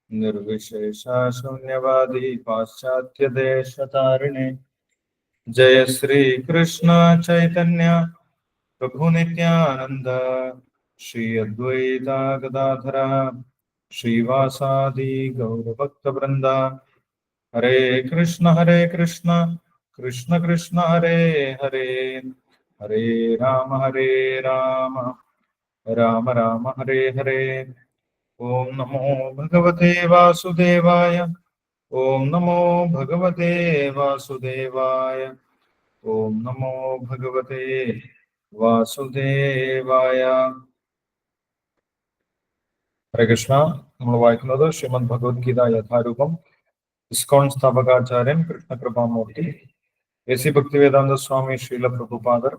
निर्विशेष शून्यवादी पाश्चात्य देश तारिणे। जय श्री कृष्ण चैतन्य प्रभु नित्यानंद श्री अद्वैता गदाधर श्रीवासादि गौरभक्त वृंदा। हरे कृष्ण कृष्ण कृष्ण हरे हरे, हरे राम राम राम हरे हरे। ओम नमो भगवते वासुदेवाय, ओम नमो भगवते वासुदेवाय, ओम नमो भगवते വാസുദേവായ. ഹരേ കൃഷ്ണ. നമ്മൾ വായിക്കുന്നത് ശ്രീമദ് ഭഗവത്ഗീത യഥാരൂപം. ഇസ്കോൺ സ്ഥാപകാചാര്യൻ കൃഷ്ണകൃപാമൂർത്തി എ.സി. ഭക്തിവേദാന്ത സ്വാമി ശ്രീല പ്രഭുപാദർ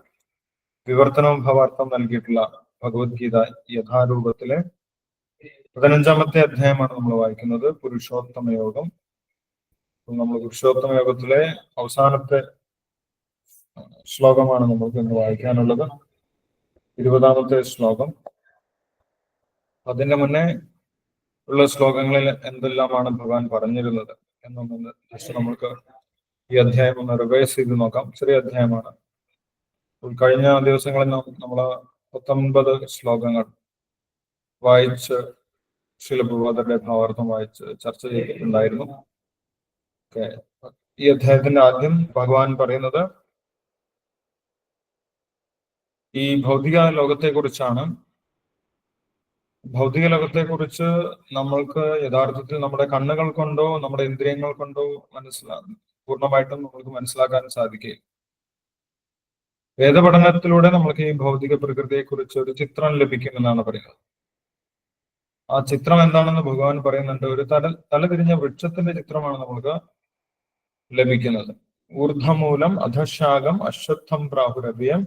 വിവർത്തനവും ഭാവാർത്ഥം നൽകിയിട്ടുള്ള ഭഗവത്ഗീത യഥാരൂപത്തിലെ 15ാമത്തെ അധ്യായമാണ് നമ്മൾ വായിക്കുന്നത്, പുരുഷോത്തമ യോഗം. നമ്മൾ പുരുഷോത്തമ യോഗത്തിലെ അവസാനത്തെ ശ്ലോകമാണ് നമുക്ക് ഇന്ന് വായിക്കാനുള്ളത്, 20ാമത്തെ ശ്ലോകം. അതിന്റെ മുന്നേ ഉള്ള ശ്ലോകങ്ങളിൽ എന്തെല്ലാമാണ് ഭഗവാൻ പറഞ്ഞിരുന്നത് എന്നൊന്ന് ജസ്റ്റ് നമ്മൾക്ക് ഈ അധ്യായം ഒന്ന് റിവൈസ് ചെയ്ത് നോക്കാം. ചെറിയ അധ്യായമാണ്. കഴിഞ്ഞ ദിവസങ്ങളിൽ നമ്മൾ 19 ശ്ലോകങ്ങൾ വായിച്ച് ശീലപ്രഭുപാദരുടെ ഭാവാർത്ഥം വായിച്ച് ചർച്ച ചെയ്തിട്ടുണ്ടായിരുന്നു. ഈ അധ്യായത്തിന്റെ ആദ്യം ഭഗവാൻ പറയുന്നത് ഈ ഭൗതിക ലോകത്തെക്കുറിച്ചാണ്. ഭൗതിക ലോകത്തെക്കുറിച്ച് നമ്മൾക്ക് യഥാർത്ഥത്തിൽ നമ്മുടെ കണ്ണുകൾ കൊണ്ടോ നമ്മുടെ ഇന്ദ്രിയങ്ങൾ കൊണ്ടോ പൂർണ്ണമായിട്ടും നമ്മൾക്ക് മനസ്സിലാക്കാൻ സാധിക്കില്ല. വേദപഠനത്തിലൂടെ നമ്മൾക്ക് ഈ ഭൗതിക പ്രകൃതിയെക്കുറിച്ച് ഒരു ചിത്രം ലഭിക്കുമെന്നാണ് പറയുന്നത്. ആ ചിത്രം എന്താണെന്ന് ഭഗവാൻ പറയുന്നുണ്ട്. ഒരു തലതിരിഞ്ഞ വൃക്ഷത്തിന്റെ ചിത്രമാണ് നമ്മൾക്ക് ലഭിക്കുന്നത്. ഊർധമൂലം അധശാഖം അശ്വത്ഥം പ്രാഹുരവ്യം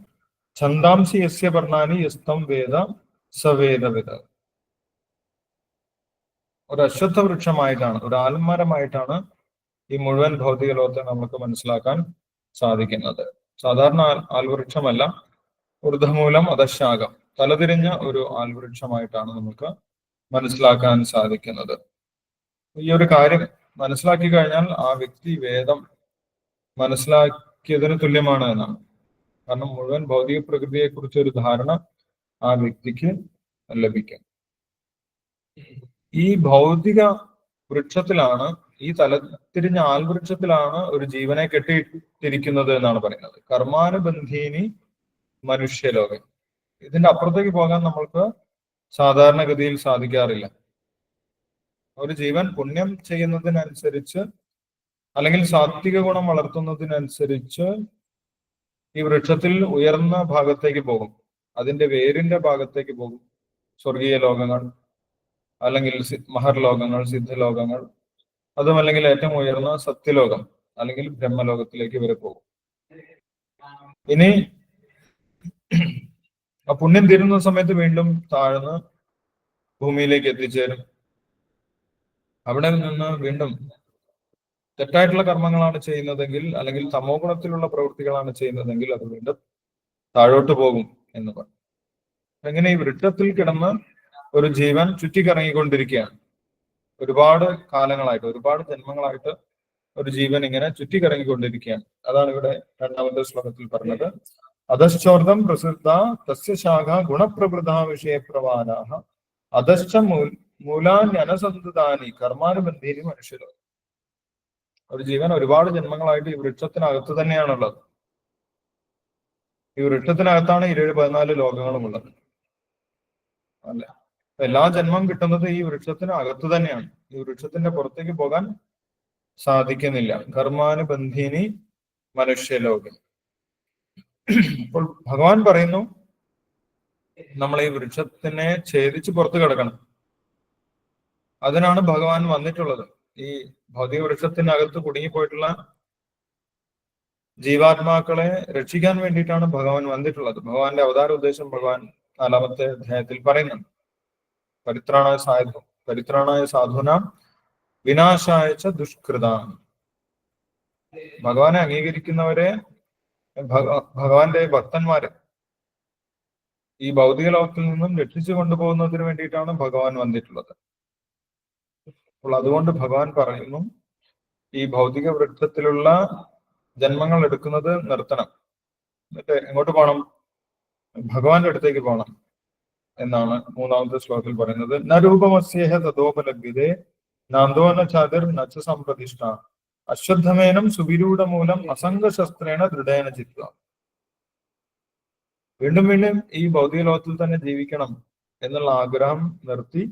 ഛന്ദാംസി യസ്യ വർണ്ണാനി യസ്തം വേദ സവേദവിദ. ഒരു അശ്വത്ഥ വൃക്ഷമായിട്ടാണ്, ഒരു ആൽമരമായിട്ടാണ് ഈ മുഴുവൻ ഭൗതിക ലോകത്തെ നമുക്ക് മനസ്സിലാക്കാൻ സാധിക്കുന്നത്. സാധാരണ ആൽവൃക്ഷമല്ല, ഊർധമൂലം അധശാഖം, തലതിരിഞ്ഞ ഒരു ആൽവൃക്ഷമായിട്ടാണ് നമുക്ക് മനസ്സിലാക്കാൻ സാധിക്കുന്നത്. ഈ ഒരു കാര്യം മനസ്സിലാക്കി കഴിഞ്ഞാൽ ആ വ്യക്തി വേദം മനസ്സിലാക്കിയതിന് തുല്യമാണ് എന്നാണ്. കാരണം മുഴുവൻ ഭൗതിക പ്രകൃതിയെ കുറിച്ച് ഒരു ധാരണ ആ വ്യക്തിക്ക് ലഭിക്കും. ഈ ഭൗതിക വൃക്ഷത്തിലാണ്, ഈ തലത്തിരിഞ്ഞ ആൽവൃക്ഷത്തിലാണ് ഒരു ജീവനെ കെട്ടിയിട്ടിരിക്കുന്നത് എന്നാണ് പറയുന്നത്. കർമാനുബന്ധീനി മനുഷ്യലോകം. ഇതിന്റെ അപ്പുറത്തേക്ക് പോകാൻ നമ്മൾക്ക് സാധാരണഗതിയിൽ സാധിക്കാറില്ല. ഒരു ജീവൻ പുണ്യം ചെയ്യുന്നതിനനുസരിച്ച് അല്ലെങ്കിൽ സാത്വിക ഗുണം വളർത്തുന്നതിനനുസരിച്ച് ഈ വൃക്ഷത്തിൽ ഉയർന്ന ഭാഗത്തേക്ക് പോകും, അതിന്റെ വേരിന്റെ ഭാഗത്തേക്ക് പോകും. സ്വർഗീയ ലോകങ്ങൾ, അല്ലെങ്കിൽ മഹർലോകങ്ങൾ, സിദ്ധലോകങ്ങൾ, അതുമല്ലെങ്കിൽ ഏറ്റവും ഉയർന്ന സത്യലോകം അല്ലെങ്കിൽ ബ്രഹ്മലോകത്തിലേക്ക് ഇവരെ പോകും. ഇനി ആ പുണ്യം തീരുന്ന സമയത്ത് വീണ്ടും താഴ്ന്ന് ഭൂമിയിലേക്ക് എത്തിച്ചേരും. അവിടെ നിന്ന് വീണ്ടും തെറ്റായിട്ടുള്ള കർമ്മങ്ങളാണ് ചെയ്യുന്നതെങ്കിൽ, അല്ലെങ്കിൽ തമോ ഗുണത്തിലുള്ള പ്രവൃത്തികളാണ് ചെയ്യുന്നതെങ്കിൽ അത് വീണ്ടും താഴോട്ട് പോകും എന്ന് പറയും. അങ്ങനെ ഈ വൃക്ഷത്തിൽ കിടന്ന് ഒരു ജീവൻ ചുറ്റിക്കറങ്ങിക്കൊണ്ടിരിക്കുകയാണ്. ഒരുപാട് കാലങ്ങളായിട്ട്, ഒരുപാട് ജന്മങ്ങളായിട്ട് ഒരു ജീവൻ ഇങ്ങനെ ചുറ്റിക്കറങ്ങിക്കൊണ്ടിരിക്കുകയാണ്. അതാണ് ഇവിടെ 2ാമത്തെ ശ്ലോകത്തിൽ പറഞ്ഞത്. അധശ്ചോർദം പ്രസിദ്ധ തസ്യ ശാഖ ഗുണപ്രവൃദ്ധ വിഷയപ്രവാനാഹ അധശ്ച മൂലാന്യനസന്താനി കർമാനുബന്ധീനി മനുഷ്യരോ. ഒരു ജീവൻ ഒരുപാട് ജന്മങ്ങളായിട്ട് ഈ വൃക്ഷത്തിനകത്ത് തന്നെയാണുള്ളത്. ഈ വൃക്ഷത്തിനകത്താണ് 14 ലോകങ്ങളും ഉള്ളത് അല്ലെ. എല്ലാ ജന്മം കിട്ടുന്നത് ഈ വൃക്ഷത്തിന് അകത്ത് തന്നെയാണ്. ഈ വൃക്ഷത്തിന്റെ പുറത്തേക്ക് പോകാൻ സാധിക്കുന്നില്ല. കർമാനുബന്ധീനി മനുഷ്യലോകം. അപ്പോൾ ഭഗവാൻ പറയുന്നു, നമ്മൾ ഈ വൃക്ഷത്തിനെ ഛേദിച്ച് പുറത്തു കിടക്കണം. അതിനാണ് ഭഗവാൻ വന്നിട്ടുള്ളത്. ഈ ഭൗതിക വൃക്ഷത്തിനകത്ത് കുടുങ്ങിപ്പോയിട്ടുള്ള ജീവാത്മാക്കളെ രക്ഷിക്കാൻ വേണ്ടിയിട്ടാണ് ഭഗവാൻ വന്നിട്ടുള്ളത്. ഭഗവാന്റെ അവതാര ഉദ്ദേശം ഭഗവാൻ 4ാമത്തെ അധ്യായത്തിൽ പറയുന്നുണ്ട്. പരിത്രാണായ സാധുനാം വിനാശായ ദുഷ്കൃതാം. ഭഗവാനെ അംഗീകരിക്കുന്നവരെ, ഭഗവാന്റെ ഭക്തന്മാരെ ഈ ഭൗതിക ലോകത്തിൽ നിന്നും രക്ഷിച്ചു കൊണ്ടുപോകുന്നതിന് വേണ്ടിയിട്ടാണ് ഭഗവാൻ വന്നിട്ടുള്ളത്. അപ്പോൾ അതുകൊണ്ട് ഭഗവാൻ പറയുന്നു, ഈ ഭൗതിക വൃക്ഷത്തിലുള്ള ജന്മങ്ങൾ എടുക്കുന്നത് നിർത്തണം. എന്നിട്ട് എങ്ങോട്ട് പോകണം? ഭഗവാന്റെ അടുത്തേക്ക് പോകണം എന്നാണ് മൂന്നാമത്തെ ശ്ലോകത്തിൽ പറയുന്നത്. ന രൂപമസ്യേഹ തഥോപലഭ്യതേ നാന്തോന ചാതിർ നച്ച സംപ്രതിഷ്ഠ അശ്വത്ഥമേനം സുവിരൂഢമൂലം അസംഗശസ്ത്രേണ ദൃഢേന ചിത്വ. വീണ്ടും വീണ്ടും ഈ ഭൗതിക ലോകത്തിൽ തന്നെ ജീവിക്കണം എന്നുള്ള ആഗ്രഹം നിർത്തി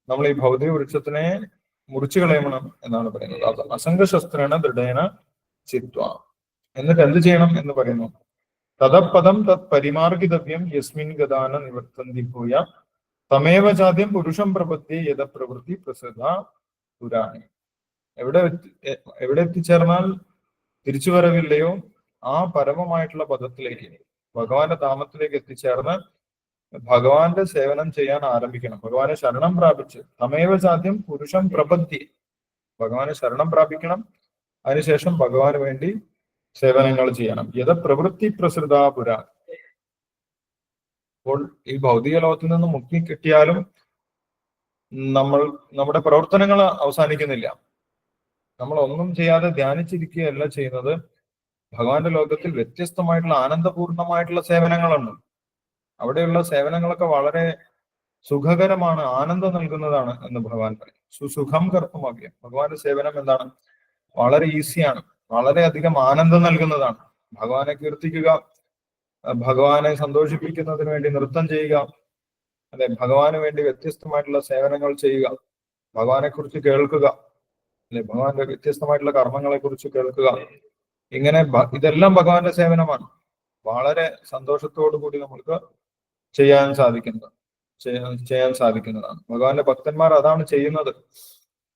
നമ്മൾ ഈ ഭൗതിക വൃക്ഷത്തിനെ മുറിച്ചു കളയണം എന്നാണ് പറയുന്നത്. അത് അസംഗശസ്ത്രേണ ദൃഢേന ചിത്വ. എന്നിട്ട് എന്ത് ചെയ്യണം എന്ന് പറയുന്നു? തദപദം തത് പരിമാർഗിതവ്യം യസ്മിൻ ഗതാന നിവർത്തന്തി ഭൂയ തമേവ ജാദ്യം പുരുഷം പ്രപത്തി യഥ പ്രവൃത്തി പ്രസൃത പുരാണി. എവിടെ എത്തിച്ചേർന്നാൽ തിരിച്ചുവരവില്ലയോ ആ പരമമായിട്ടുള്ള പദത്തിലേക്ക്, ഭഗവാന്റെ ധാമത്തിലേക്ക് എത്തിച്ചേർന്ന് ഭഗവാന്റെ സേവനം ചെയ്യാൻ ആരംഭിക്കണം. ഭഗവാനെ ശരണം പ്രാപിച്ച് തമേവ ജാദ്യം പുരുഷം പ്രപത്തി, ഭഗവാനെ ശരണം പ്രാപിക്കണം. അതിനുശേഷം ഭഗവാന് വേണ്ടി സേവനങ്ങൾ ചെയ്യണം. യഥ പ്രവൃത്തി പ്രസൃത പുരാ. അപ്പോൾ ഈ ഭൗതിക ലോകത്തിൽ നിന്ന് മുക്തി കിട്ടിയാലും നമ്മുടെ പ്രവർത്തനങ്ങൾ അവസാനിക്കുന്നില്ല. നമ്മൾ ഒന്നും ചെയ്യാതെ ധ്യാനിച്ചിരിക്കുകയല്ല ചെയ്യുന്നത്. ഭഗവാന്റെ ലോകത്തിൽ വ്യത്യസ്തമായിട്ടുള്ള ആനന്ദപൂർണമായിട്ടുള്ള സേവനങ്ങളുണ്ട്. അവിടെയുള്ള സേവനങ്ങളൊക്കെ വളരെ സുഖകരമാണ്, ആനന്ദം നൽകുന്നതാണ് എന്ന് ഭഗവാൻ പറയും. സുസുഖം കർമ്മവ്യം. ഭഗവാന്റെ സേവനം എന്താണ്? വളരെ ഈസിയാണ്, വളരെയധികം ആനന്ദം നൽകുന്നതാണ്. ഭഗവാനെ കീർത്തിക്കുക, ഭഗവാനെ സന്തോഷിപ്പിക്കുന്നതിന് വേണ്ടി നൃത്തം ചെയ്യുക, അല്ലെ, ഭഗവാന് വേണ്ടി വ്യത്യസ്തമായിട്ടുള്ള സേവനങ്ങൾ ചെയ്യുക, ഭഗവാനെ കുറിച്ച് കേൾക്കുക, അല്ലെ, ഭഗവാന്റെ വ്യത്യസ്തമായിട്ടുള്ള കർമ്മങ്ങളെ കുറിച്ച് കേൾക്കുക. ഇങ്ങനെ ഇതെല്ലാം ഭഗവാന്റെ സേവനമാണ്. വളരെ സന്തോഷത്തോടു കൂടി നമുക്ക് ചെയ്യാൻ സാധിക്കുന്നതാണ്. ഭഗവാന്റെ ഭക്തന്മാർ അതാണ് ചെയ്യുന്നത്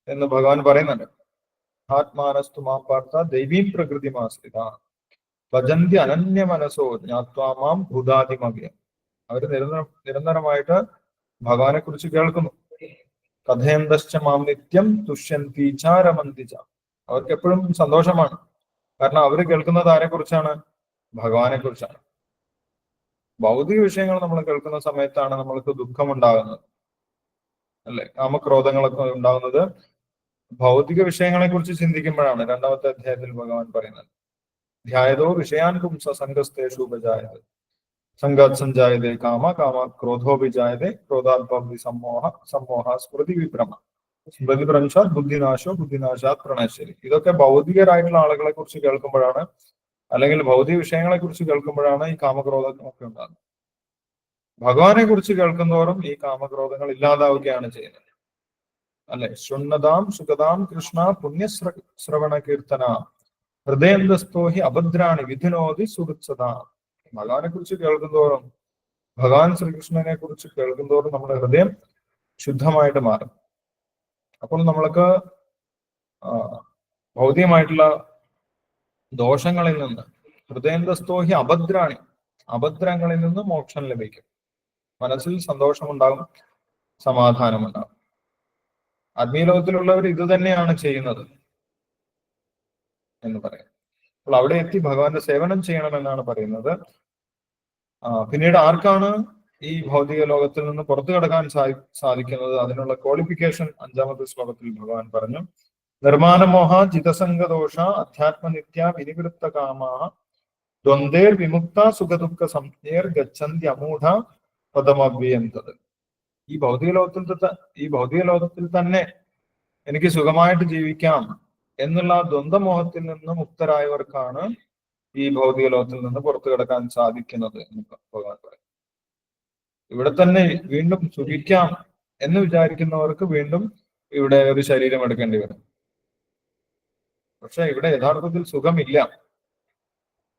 എന്ന് ഭഗവാൻ പറയുന്നുണ്ട്. ആത്മാനസ്തു മാം പാർത്ഥ ദൈവീം പ്രകൃതി മാസ്തിത ഭജന്തി അനന്യ മനസ്സോ ജ്ഞാത്വാമാം ഭൂതാതിമവ്യം. അവർ നിരന്തരമായിട്ട് ഭഗവാനെ കുറിച്ച് കേൾക്കുന്നു. കഥയന്തശ്ച മാം നിത്യം തുഷ്യന്തി ച രമന്തി ച. അവർക്ക് എപ്പോഴും സന്തോഷമാണ്. കാരണം അവർ കേൾക്കുന്നത് ആരെ കുറിച്ചാണ്? ഭഗവാനെ കുറിച്ചാണ്. ഭൗതിക വിഷയങ്ങൾ നമ്മൾ കേൾക്കുന്ന സമയത്താണ് നമ്മൾക്ക് ദുഃഖം ഉണ്ടാകുന്നത്, അല്ലെ, കാമക്രോധങ്ങളൊക്കെ ഉണ്ടാകുന്നത് ഭൗതിക വിഷയങ്ങളെ കുറിച്ച് ചിന്തിക്കുമ്പോഴാണ്. രണ്ടാമത്തെ അധ്യായത്തിൽ ഭഗവാൻ പറയുന്നത്, ധ്യായതോ വിഷയാൻ പുംസ സംഘസ്തേഷു ഉപജായതേ സംഘാത് സഞ്ജായതേ കാമ കാമ ക്രോധോപിജായതേ ക്രോധാത്ഭവതി സമ്മോഹ സ്മൃതി വിഭ്രമ സ്മൃതി ഭ്രംശാത് ബുദ്ധിനാശോ ബുദ്ധിനാശാത് പ്രണശ്ശേരി. ഇതൊക്കെ ഭൗതികരായിട്ടുള്ള ആളുകളെ കുറിച്ച് കേൾക്കുമ്പോഴാണ്, അല്ലെങ്കിൽ ഭൗതിക വിഷയങ്ങളെ കുറിച്ച് കേൾക്കുമ്പോഴാണ് ഈ കാമക്രോധങ്ങളൊക്കെ ഉണ്ടാകുന്നത്. ഭഗവാനെ കുറിച്ച് കേൾക്കുന്നതോറും ഈ കാമക്രോധങ്ങൾ ഇല്ലാതാവുകയാണ് ചെയ്യുന്നത്, അല്ലെ. ശുണ്ണതാം സുഖതാം കൃഷ്ണ പുണ്യശ്രവണ കീർത്തന ഹൃദയന്തസ്തോ ഹി അഭദ്രാണി വിധിനോതി സുഹൃത്സത. ഭഗവാനെ കുറിച്ച് കേൾക്കുന്തോറും, ഭഗവാൻ ശ്രീകൃഷ്ണനെ കുറിച്ച് കേൾക്കുന്തോറും നമ്മുടെ ഹൃദയം ശുദ്ധമായിട്ട് മാറും. അപ്പോൾ നമ്മൾക്ക് ഭൗതികമായിട്ടുള്ള ദോഷങ്ങളിൽ നിന്ന്, ഹൃദയന്തസ്തോ ഹി അഭദ്രാണി, അഭദ്രങ്ങളിൽ നിന്ന് മോക്ഷം ലഭിക്കും. മനസ്സിൽ സന്തോഷമുണ്ടാകും, സമാധാനമുണ്ടാകും. ആത്മീയ ലോകത്തിലുള്ളവർ ഇത് തന്നെയാണ് ചെയ്യുന്നത് എന്ന് പറയാം. അപ്പോൾ അവിടെ എത്തി ഭഗവാന്റെ സേവനം ചെയ്യണമെന്നാണ് പറയുന്നത്. പിന്നീട് ആർക്കാണ് ഈ ഭൗതിക ലോകത്തിൽ നിന്ന് പുറത്തു കടക്കാൻ സാധിക്കുന്നത്? അതിനുള്ള ക്വാളിഫിക്കേഷൻ 5-ാമത്തെ ശ്ലോകത്തിൽ ഭഗവാൻ പറഞ്ഞു. നിർമാനമോഹ ജിതസംഗദോഷ അധ്യാത്മനിത്യ വിനിവൃത്ത കാമാ ദ്വന്ദ്വേർ വിമുക്ത സുഖദുഃഖ സംജ്ഞേർ ഗച്ഛന്തി അമൂഢ പദമവ്യന്തത്. ഈ ഭൗതിക ലോകത്തിൽ തന്നെ എനിക്ക് സുഖമായിട്ട് ജീവിക്കാം എന്നുള്ള ദ്വന്ദ്മോഹത്തിൽ നിന്ന് മുക്തരായവർക്കാണ് ഈ ഭൗതിക ലോകത്തിൽ നിന്ന് പുറത്തു കിടക്കാൻ സാധിക്കുന്നത് എന്ന് ഭഗവാൻ പറയും. ഇവിടെ തന്നെ വീണ്ടും സുഖിക്കാം എന്ന് വിചാരിക്കുന്നവർക്ക് വീണ്ടും ഇവിടെ ഒരു ശരീരം എടുക്കേണ്ടി വരും. പക്ഷെ ഇവിടെ യഥാർത്ഥത്തിൽ സുഖമില്ല.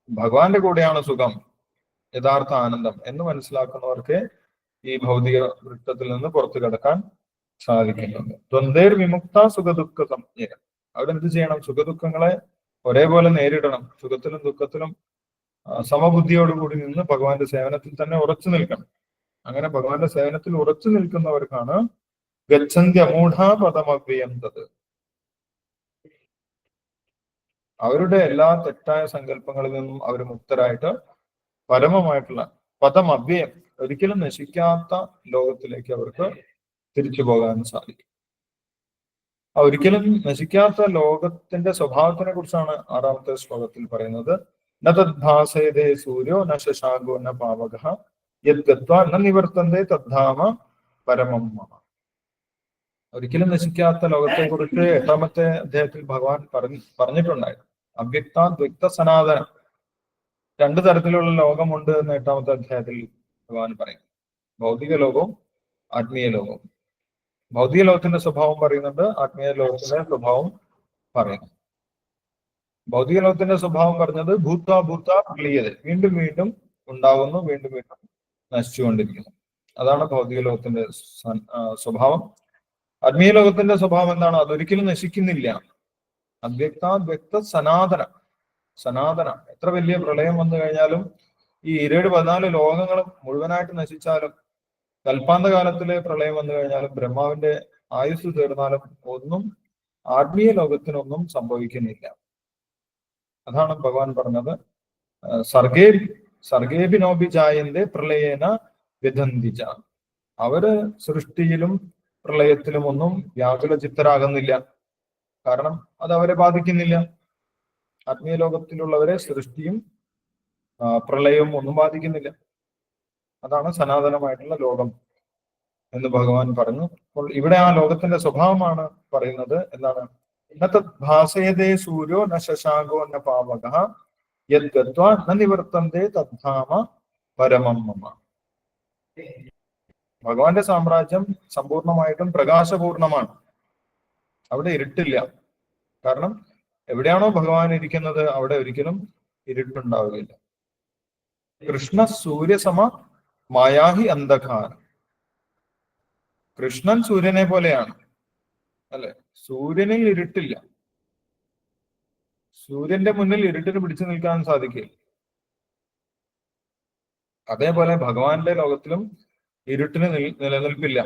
ഭഗവാന്റെ കൂടെയാണ് സുഖം, യഥാർത്ഥ ആനന്ദം എന്ന് മനസ്സിലാക്കുന്നവർക്ക് ഈ ഭൗതിക വൃത്തത്തിൽ നിന്ന് പുറത്തു കിടക്കാൻ സാധിക്കുന്നുണ്ട്. ദ്വന്ദ്വേർ വിമുക്ത സുഖദുഃഖ സംജ്ഞ. അവിടെ എന്ത് ചെയ്യണം? സുഖദുഃഖങ്ങളെ ഒരേപോലെ നേരിടണം. സുഖത്തിലും ദുഃഖത്തിലും സമബുദ്ധിയോടുകൂടി നിന്ന് ഭഗവാന്റെ സേവനത്തിൽ തന്നെ ഉറച്ചു നിൽക്കണം. അങ്ങനെ ഭഗവാന്റെ സേവനത്തിൽ ഉറച്ചു നിൽക്കുന്നവർക്കാണ് ഗച്ഛന്തി അമൂഢ പദമവ്യന്തത്. അവരുടെ എല്ലാ തെറ്റായ സങ്കല്പങ്ങളിൽ നിന്നും അവർ മുക്തരായിട്ട് പരമമായിട്ടുള്ള പദമവ്യയം, ഒരിക്കലും നശിക്കാത്ത ലോകത്തിലേക്ക് അവർക്ക് തിരിച്ചു പോകാൻ സാധിക്കും. ഒരിക്കലും നശിക്കാത്ത ലോകത്തിന്റെ സ്വഭാവത്തിനെ കുറിച്ചാണ് 6ാമത്തെ ശ്ലോകത്തിൽ പറയുന്നത്. ന തദ്ഭാസയതേ സൂര്യോ ന ശശാങ്കോ ന പാവകഃ യത് ഗത്വാ ന നിവർത്തന്തേ തദ്ധാമ പരമം മമ. ഒരിക്കലും നശിക്കാത്ത ലോകത്തെ കുറിച്ച് 8ാമത്തെ അധ്യായത്തിൽ ഭഗവാൻ പറഞ്ഞിട്ടുണ്ടായിരുന്നു. അവ്യക്താദ്വ്യക്ത സനാതനം, 2 തരത്തിലുള്ള ലോകമുണ്ട് എന്ന് 8ാമത്തെ അധ്യായത്തിൽ ഭഗവാൻ പറയും. ഭൗതിക ലോകവും ആത്മീയ ലോകവും. ഭൗതിക ലോകത്തിന്റെ സ്വഭാവം പറയുന്നുണ്ട്, ആത്മീയ ലോകത്തിന്റെ സ്വഭാവം പറയുന്നു. ഭൗതിക ലോകത്തിന്റെ സ്വഭാവം പറഞ്ഞത് ഭൂത ക്ലിയത, വീണ്ടും വീണ്ടും ഉണ്ടാകുന്നു, വീണ്ടും വീണ്ടും നശിച്ചുകൊണ്ടിരിക്കുന്നു. അതാണ് ഭൗതിക ലോകത്തിന്റെ സ്വഭാവം. ആത്മീയ ലോകത്തിന്റെ സ്വഭാവം എന്താണ്? അതൊരിക്കലും നശിക്കുന്നില്ല. അവ്യക്താദ്വ്യക്ത സനാതന. എത്ര വലിയ പ്രളയം വന്നു കഴിഞ്ഞാലും ഈ 14 ലോകങ്ങളും മുഴുവനായിട്ട് നശിച്ചാലും, കൽപ്പാന്ത കാലത്തിലെ പ്രളയം വന്നു കഴിഞ്ഞാലും, ബ്രഹ്മാവിന്റെ ആയുസ് തീർന്നാലും ഒന്നും ആത്മീയ ലോകത്തിനൊന്നും സംഭവിക്കുന്നില്ല. അതാണ് ഭഗവാൻ പറഞ്ഞത്. സർഗേഭിനോഭിജായന്റെ പ്രളയേന വിധന്തിജ. അവര് സൃഷ്ടിയിലും പ്രളയത്തിലും ഒന്നും വ്യാകുല ചിത്തരാകുന്നില്ല. കാരണം അത് അവരെ ബാധിക്കുന്നില്ല. ആത്മീയ ലോകത്തിലുള്ളവരെ സൃഷ്ടിയും പ്രളയവും ഒന്നും ബാധിക്കുന്നില്ല. അതാണ് സനാതനമായിട്ടുള്ള ലോകം എന്ന് ഭഗവാൻ പറഞ്ഞു. അപ്പോൾ ഇവിടെ ആ ലോകത്തിന്റെ സ്വഭാവമാണ് പറയുന്നത്. എന്താണ്? ന ഭാസയതേ സൂര്യോ ന ശശാങ്കോ ന പാവകഃ യത് ഗത്വാ ന നിവർത്തന്തേ തദ്ധാമ പരമം മമ. ഭഗവാന്റെ സാമ്രാജ്യം സമ്പൂർണമായിട്ടും പ്രകാശപൂർണമാണ്. അവിടെ ഇരുട്ടില്ല. കാരണം എവിടെയാണോ ഭഗവാൻ ഇരിക്കുന്നത് അവിടെ ഒരിക്കലും ഇരുട്ടുണ്ടാവുകയില്ല. കൃഷ്ണ സൂര്യസമ മായാഹി അന്ധകാരം. കൃഷ്ണൻ സൂര്യനെ പോലെയാണ്, അല്ലെ? സൂര്യനിൽ ഇരുട്ടില്ല. സൂര്യന്റെ മുന്നിൽ ഇരുട്ടിന് പിടിച്ചു നിൽക്കാൻ സാധിക്കില്ല. അതേപോലെ ഭഗവാന്റെ ലോകത്തിലും ഇരുട്ടിന് നിലനിൽപ്പില്ല.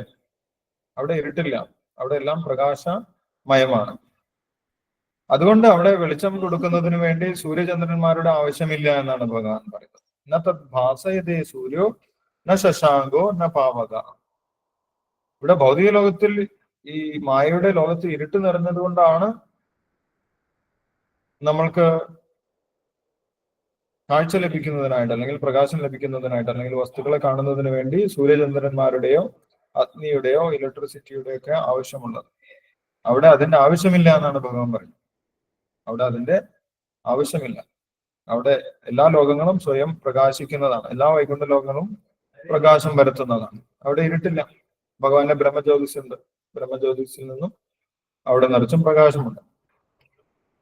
അവിടെ ഇരുട്ടില്ല. അവിടെ എല്ലാം പ്രകാശമയമാണ്. അതുകൊണ്ട് അവിടെ വെളിച്ചം കൊടുക്കുന്നതിന് വേണ്ടി സൂര്യചന്ദ്രന്മാരുടെ ആവശ്യമില്ല എന്നാണ് ഭഗവാൻ പറയുന്നത്. ന തദ് ഭാസയതേ സൂര്യോ ന ശശാങ്കോ ന പാവക. ഇവിടെ ഭൗതിക ലോകത്തിൽ, ഈ മായയുടെ ലോകത്ത് ഇരുട്ട് നിറഞ്ഞത് കൊണ്ടാണ് നമ്മൾക്ക് കാഴ്ച ലഭിക്കുന്നതിനായിട്ട്, അല്ലെങ്കിൽ പ്രകാശം ലഭിക്കുന്നതിനായിട്ട്, അല്ലെങ്കിൽ വസ്തുക്കളെ കാണുന്നതിന് വേണ്ടി സൂര്യചന്ദ്രന്മാരുടെയോ അഗ്നിയുടെയോ ഇലക്ട്രിസിറ്റിയുടെയോ ഒക്കെ ആവശ്യമുള്ളത്. അവിടെ അതിന്റെ ആവശ്യമില്ല എന്നാണ് ഭഗവാൻ പറയുന്നത്. അവിടെ അതിന്റെ ആവശ്യമില്ല. അവിടെ എല്ലാ ലോകങ്ങളും സ്വയം പ്രകാശിക്കുന്നതാണ്. എല്ലാ വൈകുണ്ഠ ലോകങ്ങളും പ്രകാശം വരുത്തുന്നതാണ്. അവിടെ ഇരുട്ടില്ല. ഭഗവാന്റെ ബ്രഹ്മജ്യോതിസ് ഉണ്ട്. ബ്രഹ്മജ്യോതിസിൽ നിന്നും അവിടെ നിറച്ചും പ്രകാശമുണ്ട്.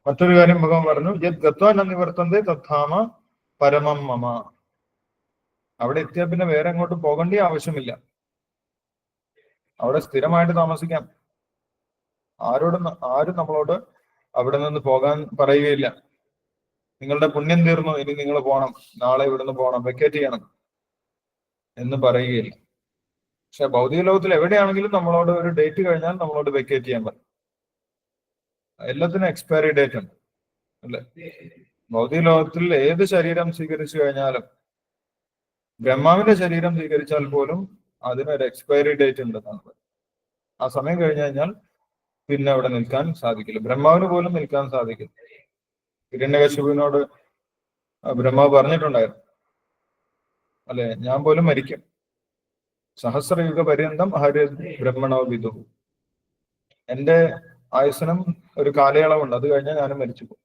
മറ്റൊരു കാര്യം ഭഗവാൻ പറഞ്ഞു, യത് ഗത്വാ ന നിവർത്തന്തേ തദ്ധാമ പരമം മമ. അവിടെ എത്തിയാൽ പിന്നെ വേറെ അങ്ങോട്ട് പോകേണ്ട ആവശ്യമില്ല. അവിടെ സ്ഥിരമായിട്ട് താമസിക്കാം. ആരും നമ്മളോട് അവിടെ നിന്ന് പോകാൻ പറയുകയില്ല. നിങ്ങളുടെ പുണ്യം തീർന്നു, ഇനി നിങ്ങൾ പോകണം, നാളെ ഇവിടുന്ന് പോകണം, വെക്കേറ്റ് ചെയ്യണം എന്ന് പറയുകയില്ല. പക്ഷെ ഭൗതിക ലോകത്തിൽ എവിടെയാണെങ്കിലും നമ്മളോട് ഒരു ഡേറ്റ് കഴിഞ്ഞാൽ നമ്മളോട് വെക്കേറ്റ് ചെയ്യാൻ പറയും. എല്ലാത്തിനും എക്സ്പയറി ഡേറ്റ് ഉണ്ട്, അല്ലെ? ഭൗതിക ലോകത്തിൽ ഏത് ശരീരം സ്വീകരിച്ചു കഴിഞ്ഞാലും, ബ്രഹ്മാവിന്റെ ശരീരം സ്വീകരിച്ചാൽ പോലും അതിനൊരു എക്സ്പയറി ഡേറ്റ് ഉണ്ടെന്നാണ് പറയുന്നത്. ആ സമയം കഴിഞ്ഞു കഴിഞ്ഞാൽ പിന്നെ അവിടെ നിൽക്കാൻ സാധിക്കില്ല. ബ്രഹ്മാവിന് പോലും നിൽക്കാൻ സാധിക്കില്ല. ഹിരണ്യകശിപുവിനോട് ബ്രഹ്മാവ് പറഞ്ഞിട്ടുണ്ടായിരുന്നു, അല്ലെ, ഞാൻ പോലും മരിക്കും. സഹസ്രയുഗ പര്യന്തം ഹരി ബ്രഹ്മണോ വിദു. എന്റെ ആയുസനം ഒരു കാലയളവുണ്ട്, അത് കഴിഞ്ഞാൽ ഞാനും മരിച്ചു പോകും.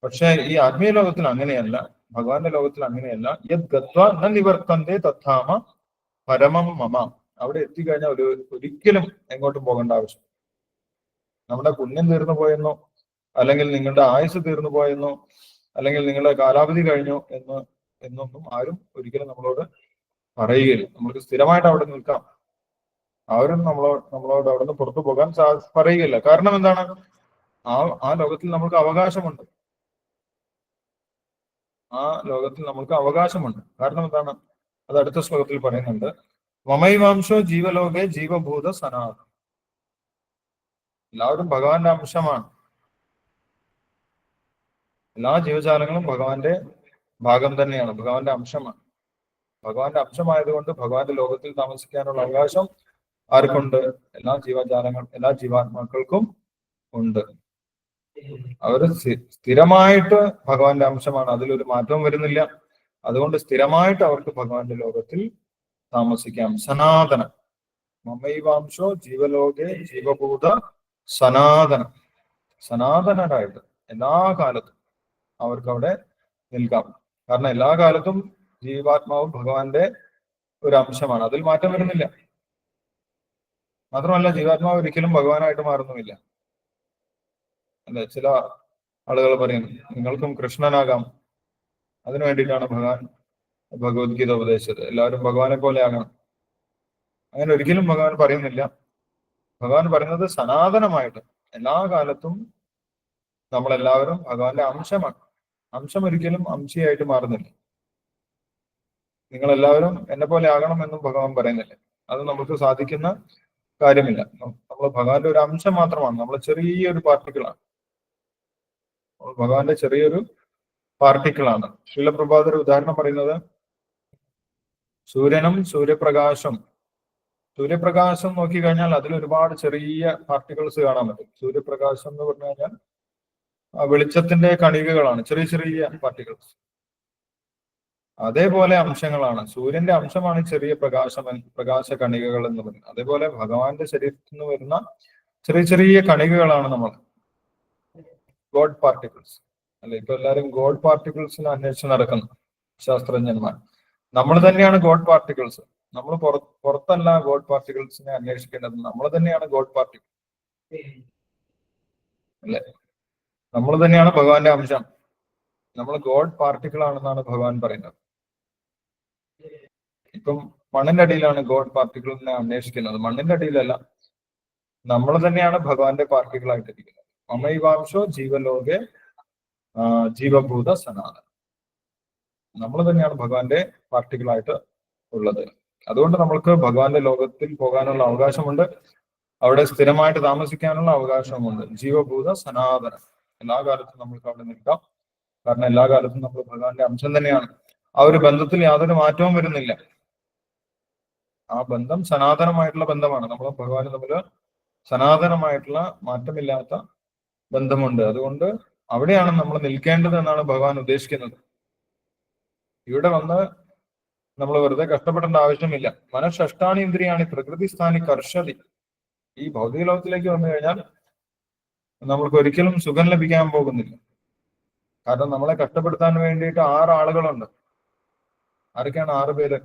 പക്ഷെ ഈ ആത്മീയ ലോകത്തിൽ അങ്ങനെയല്ല. ഭഗവാന്റെ ലോകത്തിൽ അങ്ങനെയല്ല. യത് ഗത്വാ ന നിവർത്തന്തേ തദ്ധാമ പരമം മമ. അവിടെ എത്തിക്കഴിഞ്ഞാൽ ഒരിക്കലും എങ്ങോട്ടും പോകേണ്ട ആവശ്യം. നമ്മുടെ പുണ്യം തീർന്നു പോയെന്നോ, അല്ലെങ്കിൽ നിങ്ങളുടെ ആയുസ് തീർന്നു പോയെന്നോ, അല്ലെങ്കിൽ നിങ്ങളുടെ കാലാവധി കഴിഞ്ഞോ എന്നൊന്നും ആരും ഒരിക്കലും നമ്മളോട് പറയുകയില്ല. നമുക്ക് സ്ഥിരമായിട്ട് അവിടെ നിൽക്കാം. ആരും നമ്മളോട് അവിടെ നിന്ന് പുറത്തു പോകാൻ പറയുകയില്ല. കാരണം എന്താണ്? ആ ലോകത്തിൽ നമുക്ക് അവകാശമുണ്ട്. ആ ലോകത്തിൽ നമുക്ക് അവകാശമുണ്ട്. കാരണം എന്താണ്? അത് അടുത്ത ശ്ലോകത്തിൽ പറയുന്നുണ്ട്. മമൈവാംശോ ജീവലോകെ ജീവഭൂത സനാതനം. എല്ലാവരും ഭഗവാന്റെ അംശമാണ്. എല്ലാ ജീവജാലങ്ങളും ഭഗവാന്റെ ഭാഗം തന്നെയാണ്, ഭഗവാന്റെ അംശമാണ്. ഭഗവാന്റെ അംശമായതുകൊണ്ട് ഭഗവാന്റെ ലോകത്തിൽ താമസിക്കാനുള്ള അവകാശം ആർക്കുണ്ട്? എല്ലാ ജീവാത്മാക്കൾക്കും ഉണ്ട്. അവര് സ്ഥിരമായിട്ട് ഭഗവാന്റെ അംശമാണ്, അതിലൊരു മാറ്റവും വരുന്നില്ല. അതുകൊണ്ട് സ്ഥിരമായിട്ട് അവർക്ക് ഭഗവാന്റെ ലോകത്തിൽ താമസിക്കാം. സനാതന മമൈവാംശോ ജീവലോകെ ജീവഭൂത സനാതനം. സനാതനരായിട്ട് എല്ലാ കാലത്തും അവർക്ക് അവിടെ നിൽക്കാം. കാരണം എല്ലാ കാലത്തും ജീവാത്മാവും ഭഗവാന്റെ ഒരു അംശമാണ്, അതിൽ മാറ്റം വരുന്നില്ല. മാത്രമല്ല ജീവാത്മാവ് ഒരിക്കലും ഭഗവാനായിട്ട് മാറുന്നുമില്ല. അല്ലെ, ചില ആളുകൾ പറയുന്നു നിങ്ങൾക്കും കൃഷ്ണനാകാം. അതിനു വേണ്ടിയിട്ടാണ് ഭഗവാൻ ഭഗവത്ഗീത ഉപദേശിച്ചത്, എല്ലാവരും ഭഗവാനെ പോലെ ആകണം. അങ്ങനെ ഒരിക്കലും ഭഗവാൻ പറയുന്നില്ല. ഭഗവാൻ പറയുന്നത് സനാതനമായിട്ട് എല്ലാ കാലത്തും നമ്മളെല്ലാവരും ഭഗവാന്റെ അംശമാണ്. അംശം ഒരിക്കലും അംശിയായിട്ട് മാറുന്നില്ല. നിങ്ങളെല്ലാവരും എന്നെ പോലെ ആകണമെന്നും ഭഗവാൻ പറയുന്നില്ല. അത് നമുക്ക് സാധിക്കുന്ന കാര്യമില്ല. നമ്മൾ ഭഗവാന്റെ ഒരു അംശം മാത്രമാണ്, നമ്മൾ ചെറിയൊരു പാർട്ടിക്കിളാണ്. ഭഗവാന്റെ ചെറിയൊരു പാർട്ടിക്കിളാണ്. ശീലപ്രഭാതർ ഉദാഹരണം പറയുന്നത് സൂര്യനും സൂര്യപ്രകാശം നോക്കിക്കഴിഞ്ഞാൽ അതിൽ ഒരുപാട് ചെറിയ പാർട്ടിക്കിൾസ് കാണാൻ പറ്റും. സൂര്യപ്രകാശം എന്ന് പറഞ്ഞു കഴിഞ്ഞാൽ വെളിച്ചത്തിന്റെ കണികകളാണ്, ചെറിയ ചെറിയ പാർട്ടിക്കിൾസ്. അതേപോലെ അംശങ്ങളാണ്, സൂര്യന്റെ അംശമാണ് ചെറിയ പ്രകാശ കണികകൾ എന്ന് പറയുന്നത്. അതേപോലെ ഭഗവാന്റെ ശരീരത്തിൽ നിന്ന് വരുന്ന ചെറിയ ചെറിയ കണികകളാണ് നമ്മൾ ഗോഡ് പാർട്ടിക്കിൾസ്. അല്ലെ, ഇപ്പൊ എല്ലാവരും ഗോഡ് പാർട്ടിക്കിൾസിനെ അന്വേഷിച്ച് നടക്കുന്നു ശാസ്ത്രജ്ഞന്മാർ. നമ്മൾ തന്നെയാണ് ഗോഡ് പാർട്ടിക്കിൾസ്. നമ്മൾ പുറത്തല്ല ഗോഡ് പാർട്ടിക്കിൾസിനെ അന്വേഷിക്കേണ്ടത്, നമ്മൾ തന്നെയാണ് ഗോഡ് പാർട്ടിക്കിൾ. അല്ലെ, നമ്മൾ തന്നെയാണ് ഭഗവാന്റെ അംശം. നമ്മൾ ഗോഡ് പാർട്ടിക്കിൾ ആണെന്നാണ് ഭഗവാൻ പറയുന്നത്. ഇപ്പം മണ്ണിന്റെ അടിയിലാണ് ഗോഡ് പാർട്ടിക്കിളിനെ അന്വേഷിക്കുന്നത്, മണ്ണിന്റെ അടിയിലല്ല. നമ്മൾ തന്നെയാണ് ഭഗവാന്റെ പാർട്ടിക്കിൾ ആയിട്ടിരിക്കുന്നത്. മമൈവാംശോ ജീവലോകെ ജീവഭൂത സനാതനം. നമ്മൾ തന്നെയാണ് ഭഗവാന്റെ പാർട്ടിക്കിളായിട്ട് ഉള്ളത്. അതുകൊണ്ട് നമ്മൾക്ക് ഭഗവാന്റെ ലോകത്തിൽ പോകാനുള്ള അവകാശമുണ്ട്, അവിടെ സ്ഥിരമായിട്ട് താമസിക്കാനുള്ള അവകാശമുണ്ട്. ജീവഭൂത സനാതനം, എല്ലാ കാലത്തും നമ്മൾക്ക് അവിടെ നിൽക്കാം. കാരണം എല്ലാ കാലത്തും നമ്മൾ ഭഗവാന്റെ അംശം തന്നെയാണ്. ആ ഒരു ബന്ധത്തിൽ യാതൊരു മാറ്റവും വരുന്നില്ല. ആ ബന്ധം സനാതനമായിട്ടുള്ള ബന്ധമാണ്. നമ്മൾ ഭഗവാനും തമ്മിൽ സനാതനമായിട്ടുള്ള മാറ്റമില്ലാത്ത ബന്ധമുണ്ട്. അതുകൊണ്ട് അവിടെയാണ് നമ്മൾ നിൽക്കേണ്ടത് എന്നാണ് ഭഗവാൻ ഉദ്ദേശിക്കുന്നത്. ഇവിടെ വന്ന് നമ്മൾ വെറുതെ കഷ്ടപ്പെടേണ്ട ആവശ്യമില്ല. മനഃഷ്ടാണി ഇന്ദ്രിയാണ് പ്രകൃതി സ്ഥാനി കർഷതി. ഈ ഭൗതിക ലോകത്തിലേക്ക് വന്നു കഴിഞ്ഞാൽ നമ്മൾക്ക് ഒരിക്കലും സുഖം ലഭിക്കാൻ പോകുന്നില്ല. കാരണം നമ്മളെ കഷ്ടപ്പെടുത്താൻ വേണ്ടിയിട്ട് 6 ആളുകളുണ്ട്. ആരൊക്കെയാണ് 6 പേര്?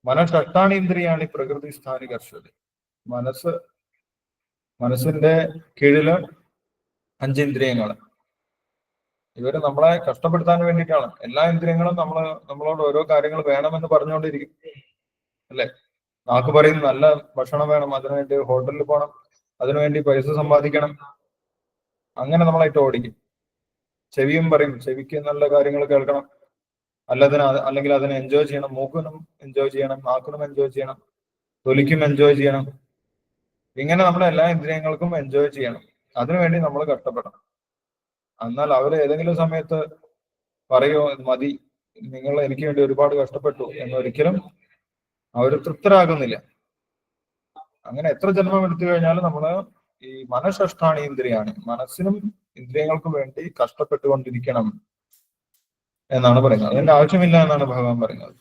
മനഃഷ്ടാണി ഇന്ദ്രിയാണ് പ്രകൃതി സ്ഥാനി കർഷതി. മനസ്സിന്റെ കീഴില് 5 ഇന്ദ്രിയങ്ങൾ. ഇവര് നമ്മളെ കഷ്ടപ്പെടുത്താൻ വേണ്ടിയിട്ടാണ്. എല്ലാ ഇന്ദ്രിയങ്ങളും നമ്മളോട് ഓരോ കാര്യങ്ങൾ വേണമെന്ന് പറഞ്ഞുകൊണ്ടിരിക്കും. അല്ലെ, നാക്ക് പറയും നല്ല ഭക്ഷണം വേണം, അതിനുവേണ്ടി ഹോട്ടലിൽ പോകണം, അതിനുവേണ്ടി പൈസ സമ്പാദിക്കണം. അങ്ങനെ നമ്മളായിട്ട് ഓടിക്കും. ചെവിയും പറയും ചെവിക്ക് നല്ല കാര്യങ്ങൾ കേൾക്കണം, അല്ലെങ്കിൽ അതിനെ എൻജോയ് ചെയ്യണം. മൂക്കിനും എൻജോയ് ചെയ്യണം, നാക്കിനും എൻജോയ് ചെയ്യണം, തൊലിക്കും എൻജോയ് ചെയ്യണം. ഇങ്ങനെ നമ്മുടെ എല്ലാ ഇന്ദ്രിയങ്ങൾക്കും എൻജോയ് ചെയ്യണം. അതിനുവേണ്ടി നമ്മൾ കഷ്ടപ്പെടണം. എന്നാൽ അവർ ഏതെങ്കിലും സമയത്ത് പറയോ മതി, നിങ്ങൾ എനിക്ക് വേണ്ടി ഒരുപാട് കഷ്ടപ്പെട്ടു എന്നൊരിക്കലും അവർ തൃപ്തരാകുന്നില്ല. അങ്ങനെ എത്ര ജന്മം എടുത്തു കഴിഞ്ഞാലും നമ്മള് ഈ മനഃഷ്ടാണി ഇന്ദ്രിയാണ്, മനസ്സിനും ഇന്ദ്രിയങ്ങൾക്കും വേണ്ടി കഷ്ടപ്പെട്ടുകൊണ്ടിരിക്കണം എന്നാണ് പറയുന്നത്. അതിന്റെ ആവശ്യമില്ല എന്നാണ് ഭഗവാൻ പറയുന്നത്.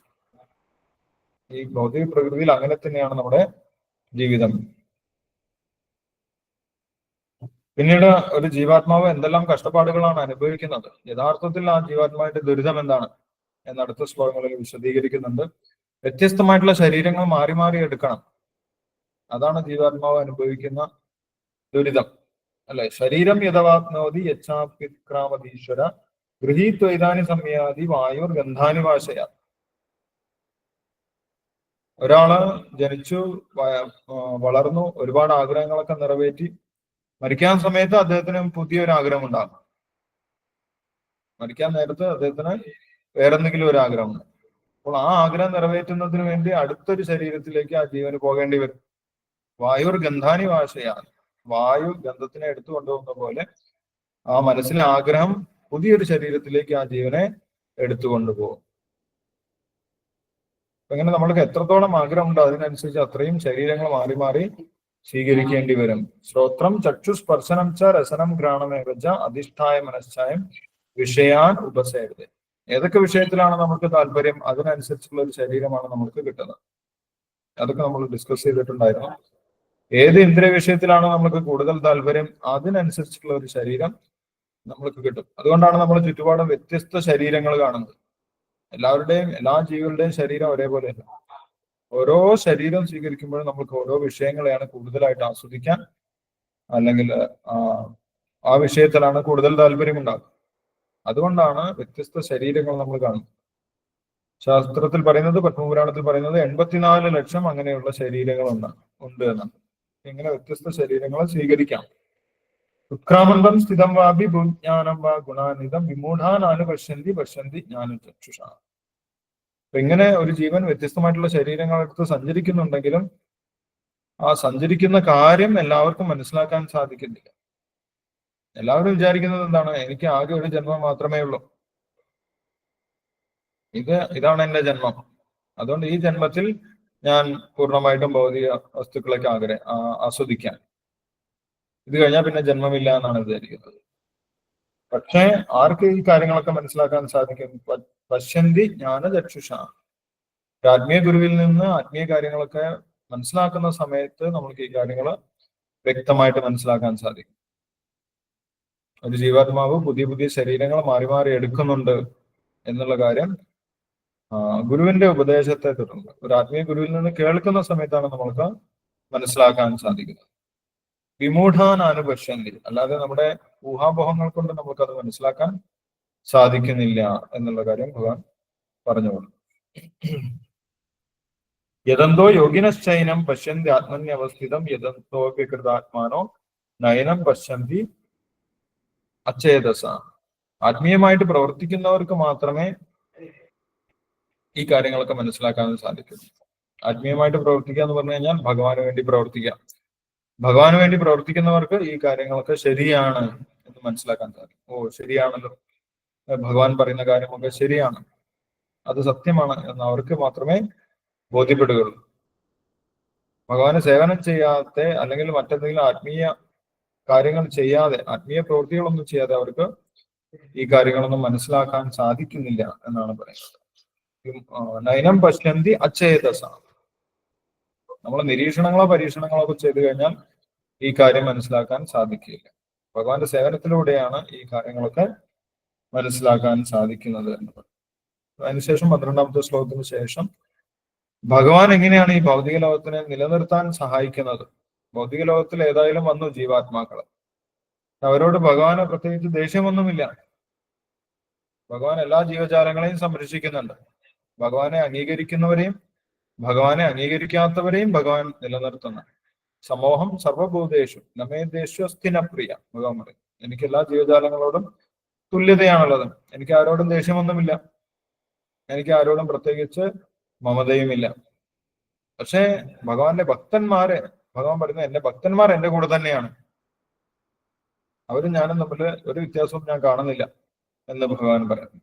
ഈ ഭൗതിക പ്രകൃതിയിൽ അങ്ങനെ തന്നെയാണ് നമ്മുടെ ജീവിതം. പിന്നീട് ഒരു ജീവാത്മാവ് എന്തെല്ലാം കഷ്ടപ്പാടുകളാണ് അനുഭവിക്കുന്നത്, യഥാർത്ഥത്തിൽ ആ ജീവാത്മാവിന്റെ ദുരിതം എന്താണ് എന്ന് അടുത്ത ശ്ലോകങ്ങളിൽ വിശദീകരിക്കുന്നുണ്ട്. വ്യത്യസ്തമായിട്ടുള്ള ശരീരങ്ങൾ മാറി മാറി എടുക്കണം, അതാണ് ജീവാത്മാവ് അനുഭവിക്കുന്ന ദുരിതം. അല്ലെ, ശരീരം യഥവാപ്നോതി യച്ഛാപിക്രാമതീശ്വര ഗൃഹീത്വൈതാനി സംയാതി വായുർ ഗന്ധാനി വാശയ. ഒരാള് ജനിച്ചു വളർന്നു, ഒരുപാട് ആഗ്രഹങ്ങളൊക്കെ നിറവേറ്റി, മരിക്കാൻ സമയത്ത് അദ്ദേഹത്തിന് പുതിയൊരു ആഗ്രഹം ഉണ്ടാകും. മരിക്കാൻ നേരത്ത് അദ്ദേഹത്തിന് വേറെന്തെങ്കിലും ഒരു ആഗ്രഹമുണ്ട്. അപ്പോൾ ആ ആഗ്രഹം നിറവേറ്റുന്നതിന് വേണ്ടി അടുത്തൊരു ശരീരത്തിലേക്ക് ആ ജീവന് പോകേണ്ടി വരും. വായുർ ഗന്ധാനി വാശയാണ്, വായു ഗന്ധത്തിനെ എടുത്തു കൊണ്ടുപോകുന്ന പോലെ ആ മനസ്സിലെ ആഗ്രഹം പുതിയൊരു ശരീരത്തിലേക്ക് ആ ജീവനെ എടുത്തു കൊണ്ടുപോകും. അങ്ങനെ നമ്മൾക്ക് എത്രത്തോളം ആഗ്രഹമുണ്ടോ അതിനനുസരിച്ച് അത്രയും ശരീരങ്ങൾ മാറി മാറി സ്വീകരിക്കേണ്ടി വരും. ശ്രോത്രം ചക്ഷുസ്പർശനം ച രസനം ഘ്രാണമേവച അധിഷ്ഠായ മനശ്ചായം വിഷയാൻ ഉപസേവത. ഏതൊക്കെ വിഷയത്തിലാണ് നമുക്ക് താല്പര്യം അതിനനുസരിച്ചുള്ള ഒരു ശരീരമാണ് നമുക്ക് കിട്ടുന്നത്. അതൊക്കെ നമ്മൾ ഡിസ്കസ് ചെയ്തിട്ടുണ്ടായിരുന്നു. ഏത് ഇന്ദ്രിയ വിഷയത്തിലാണ് നമുക്ക് കൂടുതൽ താല്പര്യം അതിനനുസരിച്ചുള്ള ഒരു ശരീരം നമ്മൾക്ക് കിട്ടും. അതുകൊണ്ടാണ് നമ്മൾ ചുറ്റുപാടും വ്യത്യസ്ത ശരീരങ്ങൾ കാണുന്നത്. എല്ലാവരുടെയും എല്ലാ ജീവികളുടെയും ശരീരം ഒരേപോലെയല്ല. ഓരോ ശരീരം സ്വീകരിക്കുമ്പോഴും നമുക്ക് ഓരോ വിഷയങ്ങളെയാണ് കൂടുതലായിട്ട് ആസ്വദിക്കാൻ, അല്ലെങ്കിൽ ആ വിഷയത്തിലാണ് കൂടുതൽ താല്പര്യമുണ്ടാകുന്നത്. അതുകൊണ്ടാണ് വ്യത്യസ്ത ശരീരങ്ങൾ നമ്മൾ കാണുന്നത്. ശാസ്ത്രത്തിൽ പറയുന്നത്, പത്മപുരാണത്തിൽ പറയുന്നത് 84 ലക്ഷം അങ്ങനെയുള്ള ശരീരങ്ങൾ ഉണ്ട് എന്നാണ്. ഇങ്ങനെ വ്യത്യസ്ത ശരീരങ്ങളെ സ്വീകരിക്കാം. ഉത്ക്രാമന്തം സ്ഥിതം വാപി ഭൂജ്ഞാനം വാ ഗുണാനിതം വിമൂഢാനാനു പശ്യന്തി പശ്യന്തി ജ്ഞാനചക്ഷുഷ. അപ്പൊ ഇങ്ങനെ ഒരു ജീവൻ വ്യത്യസ്തമായിട്ടുള്ള ശരീരങ്ങളെടുത്ത് സഞ്ചരിക്കുന്നുണ്ടെങ്കിലും ആ സഞ്ചരിക്കുന്ന കാര്യം എല്ലാവർക്കും മനസ്സിലാക്കാൻ സാധിക്കുന്നില്ല. എല്ലാവരും വിചാരിക്കുന്നത് എന്താണ്? എനിക്ക് ആകെ ഒരു ജന്മം മാത്രമേ ഉള്ളൂ, ഇതാണ് എന്റെ ജന്മം, അതുകൊണ്ട് ഈ ജന്മത്തിൽ ഞാൻ പൂർണ്ണമായിട്ടും ഭൗതിക വസ്തുക്കളൊക്കെ ആസ്വദിക്കാൻ, ഇത് കഴിഞ്ഞാൽ പിന്നെ ജന്മമില്ല എന്നാണ് വിചാരിക്കുന്നത്. പക്ഷേ ആർക്ക് ഈ കാര്യങ്ങളൊക്കെ മനസ്സിലാക്കാൻ സാധിക്കും? പശ്യന്തി ജ്ഞാനചക്ഷുഷ. ആത്മീയ ഗുരുവിൽ നിന്ന് ആത്മീയ കാര്യങ്ങളൊക്കെ മനസ്സിലാക്കുന്ന സമയത്ത് നമുക്ക് ഈ കാര്യങ്ങൾ വ്യക്തമായിട്ട് മനസ്സിലാക്കാൻ സാധിക്കും. ഒരു ജീവാത്മാവ് പുതിയ പുതിയ ശരീരങ്ങൾ മാറി മാറി എടുക്കുന്നുണ്ട് എന്നുള്ള കാര്യം ഗുരുവിന്റെ ഉപദേശത്തെ തുടർന്ന് ഒരു ആത്മീയ ഗുരുവിൽ നിന്ന് കേൾക്കുന്ന സമയത്താണ് നമ്മൾക്ക് മനസ്സിലാക്കാൻ സാധിക്കുന്നത്. വിമൂഢാനുപശ്യന്തി, അല്ലാതെ നമ്മുടെ ഊഹാപോഹങ്ങൾ കൊണ്ട് നമുക്കത് മനസ്സിലാക്കാൻ സാധിക്കുന്നില്ല എന്നുള്ള കാര്യം ഭഗവാൻ പറഞ്ഞുകൊണ്ട്. യദന്തോ യോഗിനശ്ചൈനം പശ്യന്തി ആത്മന്യവസ്ഥിതം യദന്തോപി കൃതാത്മാനോ നയനം പശ്യന്തി അച്ചേതസ. ആത്മീയമായിട്ട് പ്രവർത്തിക്കുന്നവർക്ക് മാത്രമേ ഈ കാര്യങ്ങളൊക്കെ മനസ്സിലാക്കാൻ സാധിക്കും. ആത്മീയമായിട്ട് പ്രവർത്തിക്കുക എന്ന് പറഞ്ഞു കഴിഞ്ഞാൽ ഭഗവാന് വേണ്ടി പ്രവർത്തിക്കുക. ഭഗവാന് വേണ്ടി പ്രവർത്തിക്കുന്നവർക്ക് ഈ കാര്യങ്ങളൊക്കെ ശരിയാണ് എന്ന് മനസ്സിലാക്കാൻ സാധിക്കും. ഓ, ശരിയാണല്ലോ, ഭഗവാൻ പറയുന്ന കാര്യമൊക്കെ ശരിയാണ്, അത് സത്യമാണ് എന്ന് അവർക്ക് മാത്രമേ ബോധ്യപ്പെടുകയുള്ളൂ. ഭഗവാന് സേവനം ചെയ്യാതെ അല്ലെങ്കിൽ മറ്റെന്തെങ്കിലും ആത്മീയ കാര്യങ്ങൾ ചെയ്യാതെ, ആത്മീയ പ്രവൃത്തികളൊന്നും ചെയ്യാതെ അവർക്ക് ഈ കാര്യങ്ങളൊന്നും മനസ്സിലാക്കാൻ സാധിക്കുന്നില്ല എന്നാണ് പറയുന്നത്. നയനം പശ്യന്തി അച്ചേതസ. നമ്മൾ നിരീക്ഷണങ്ങളോ പരീക്ഷണങ്ങളോ ഒക്കെ ചെയ്തു കഴിഞ്ഞാൽ ഈ കാര്യം മനസ്സിലാക്കാൻ സാധിക്കില്ല. ഭഗവാന്റെ സേവനത്തിലൂടെയാണ് ഈ കാര്യങ്ങളൊക്കെ മനസ്സിലാക്കാൻ സാധിക്കുന്നത് എന്ന് പറയും. അതിനുശേഷം 12ാമത്തെ ശ്ലോകത്തിന് ശേഷം ഭഗവാൻ എങ്ങനെയാണ് ഈ ഭൗതിക ലോകത്തിനെ നിലനിർത്താൻ സഹായിക്കുന്നത്. ഭൗതിക ലോകത്തിൽ ഏതായാലും വന്നു ജീവാത്മാക്കൾ, അവരോട് ഭഗവാന് പ്രത്യേകിച്ച് ദേഷ്യമൊന്നുമില്ല. ഭഗവാൻ എല്ലാ ജീവജാലങ്ങളെയും സംരക്ഷിക്കുന്നുണ്ട്. ഭഗവാനെ അംഗീകരിക്കുന്നവരെയും ഭഗവാനെ അംഗീകരിക്കാത്തവരെയും ഭഗവാൻ നിലനിർത്തുന്നു. സമൂഹം സർവഭൂതേഷു നമേദേശു അസ്ഥിനപ്രിയ. ഭഗവാൻ പറയും, എനിക്ക് എല്ലാ ജീവജാലങ്ങളോടും തുല്യതയാണുള്ളത്, എനിക്ക് ആരോടും ദേഷ്യമൊന്നുമില്ല, എനിക്ക് ആരോടും പ്രത്യേകിച്ച് മമതയുമില്ല. പക്ഷേ ഭഗവാന്റെ ഭക്തന്മാരെ ഭഗവാൻ പറയുന്നത്, എന്റെ ഭക്തന്മാർ എന്റെ കൂടെ തന്നെയാണ്, അവരും ഞാനും തമ്മിൽ ഒരു വ്യത്യാസവും ഞാൻ കാണുന്നില്ല എന്ന് ഭഗവാൻ പറയുന്നു.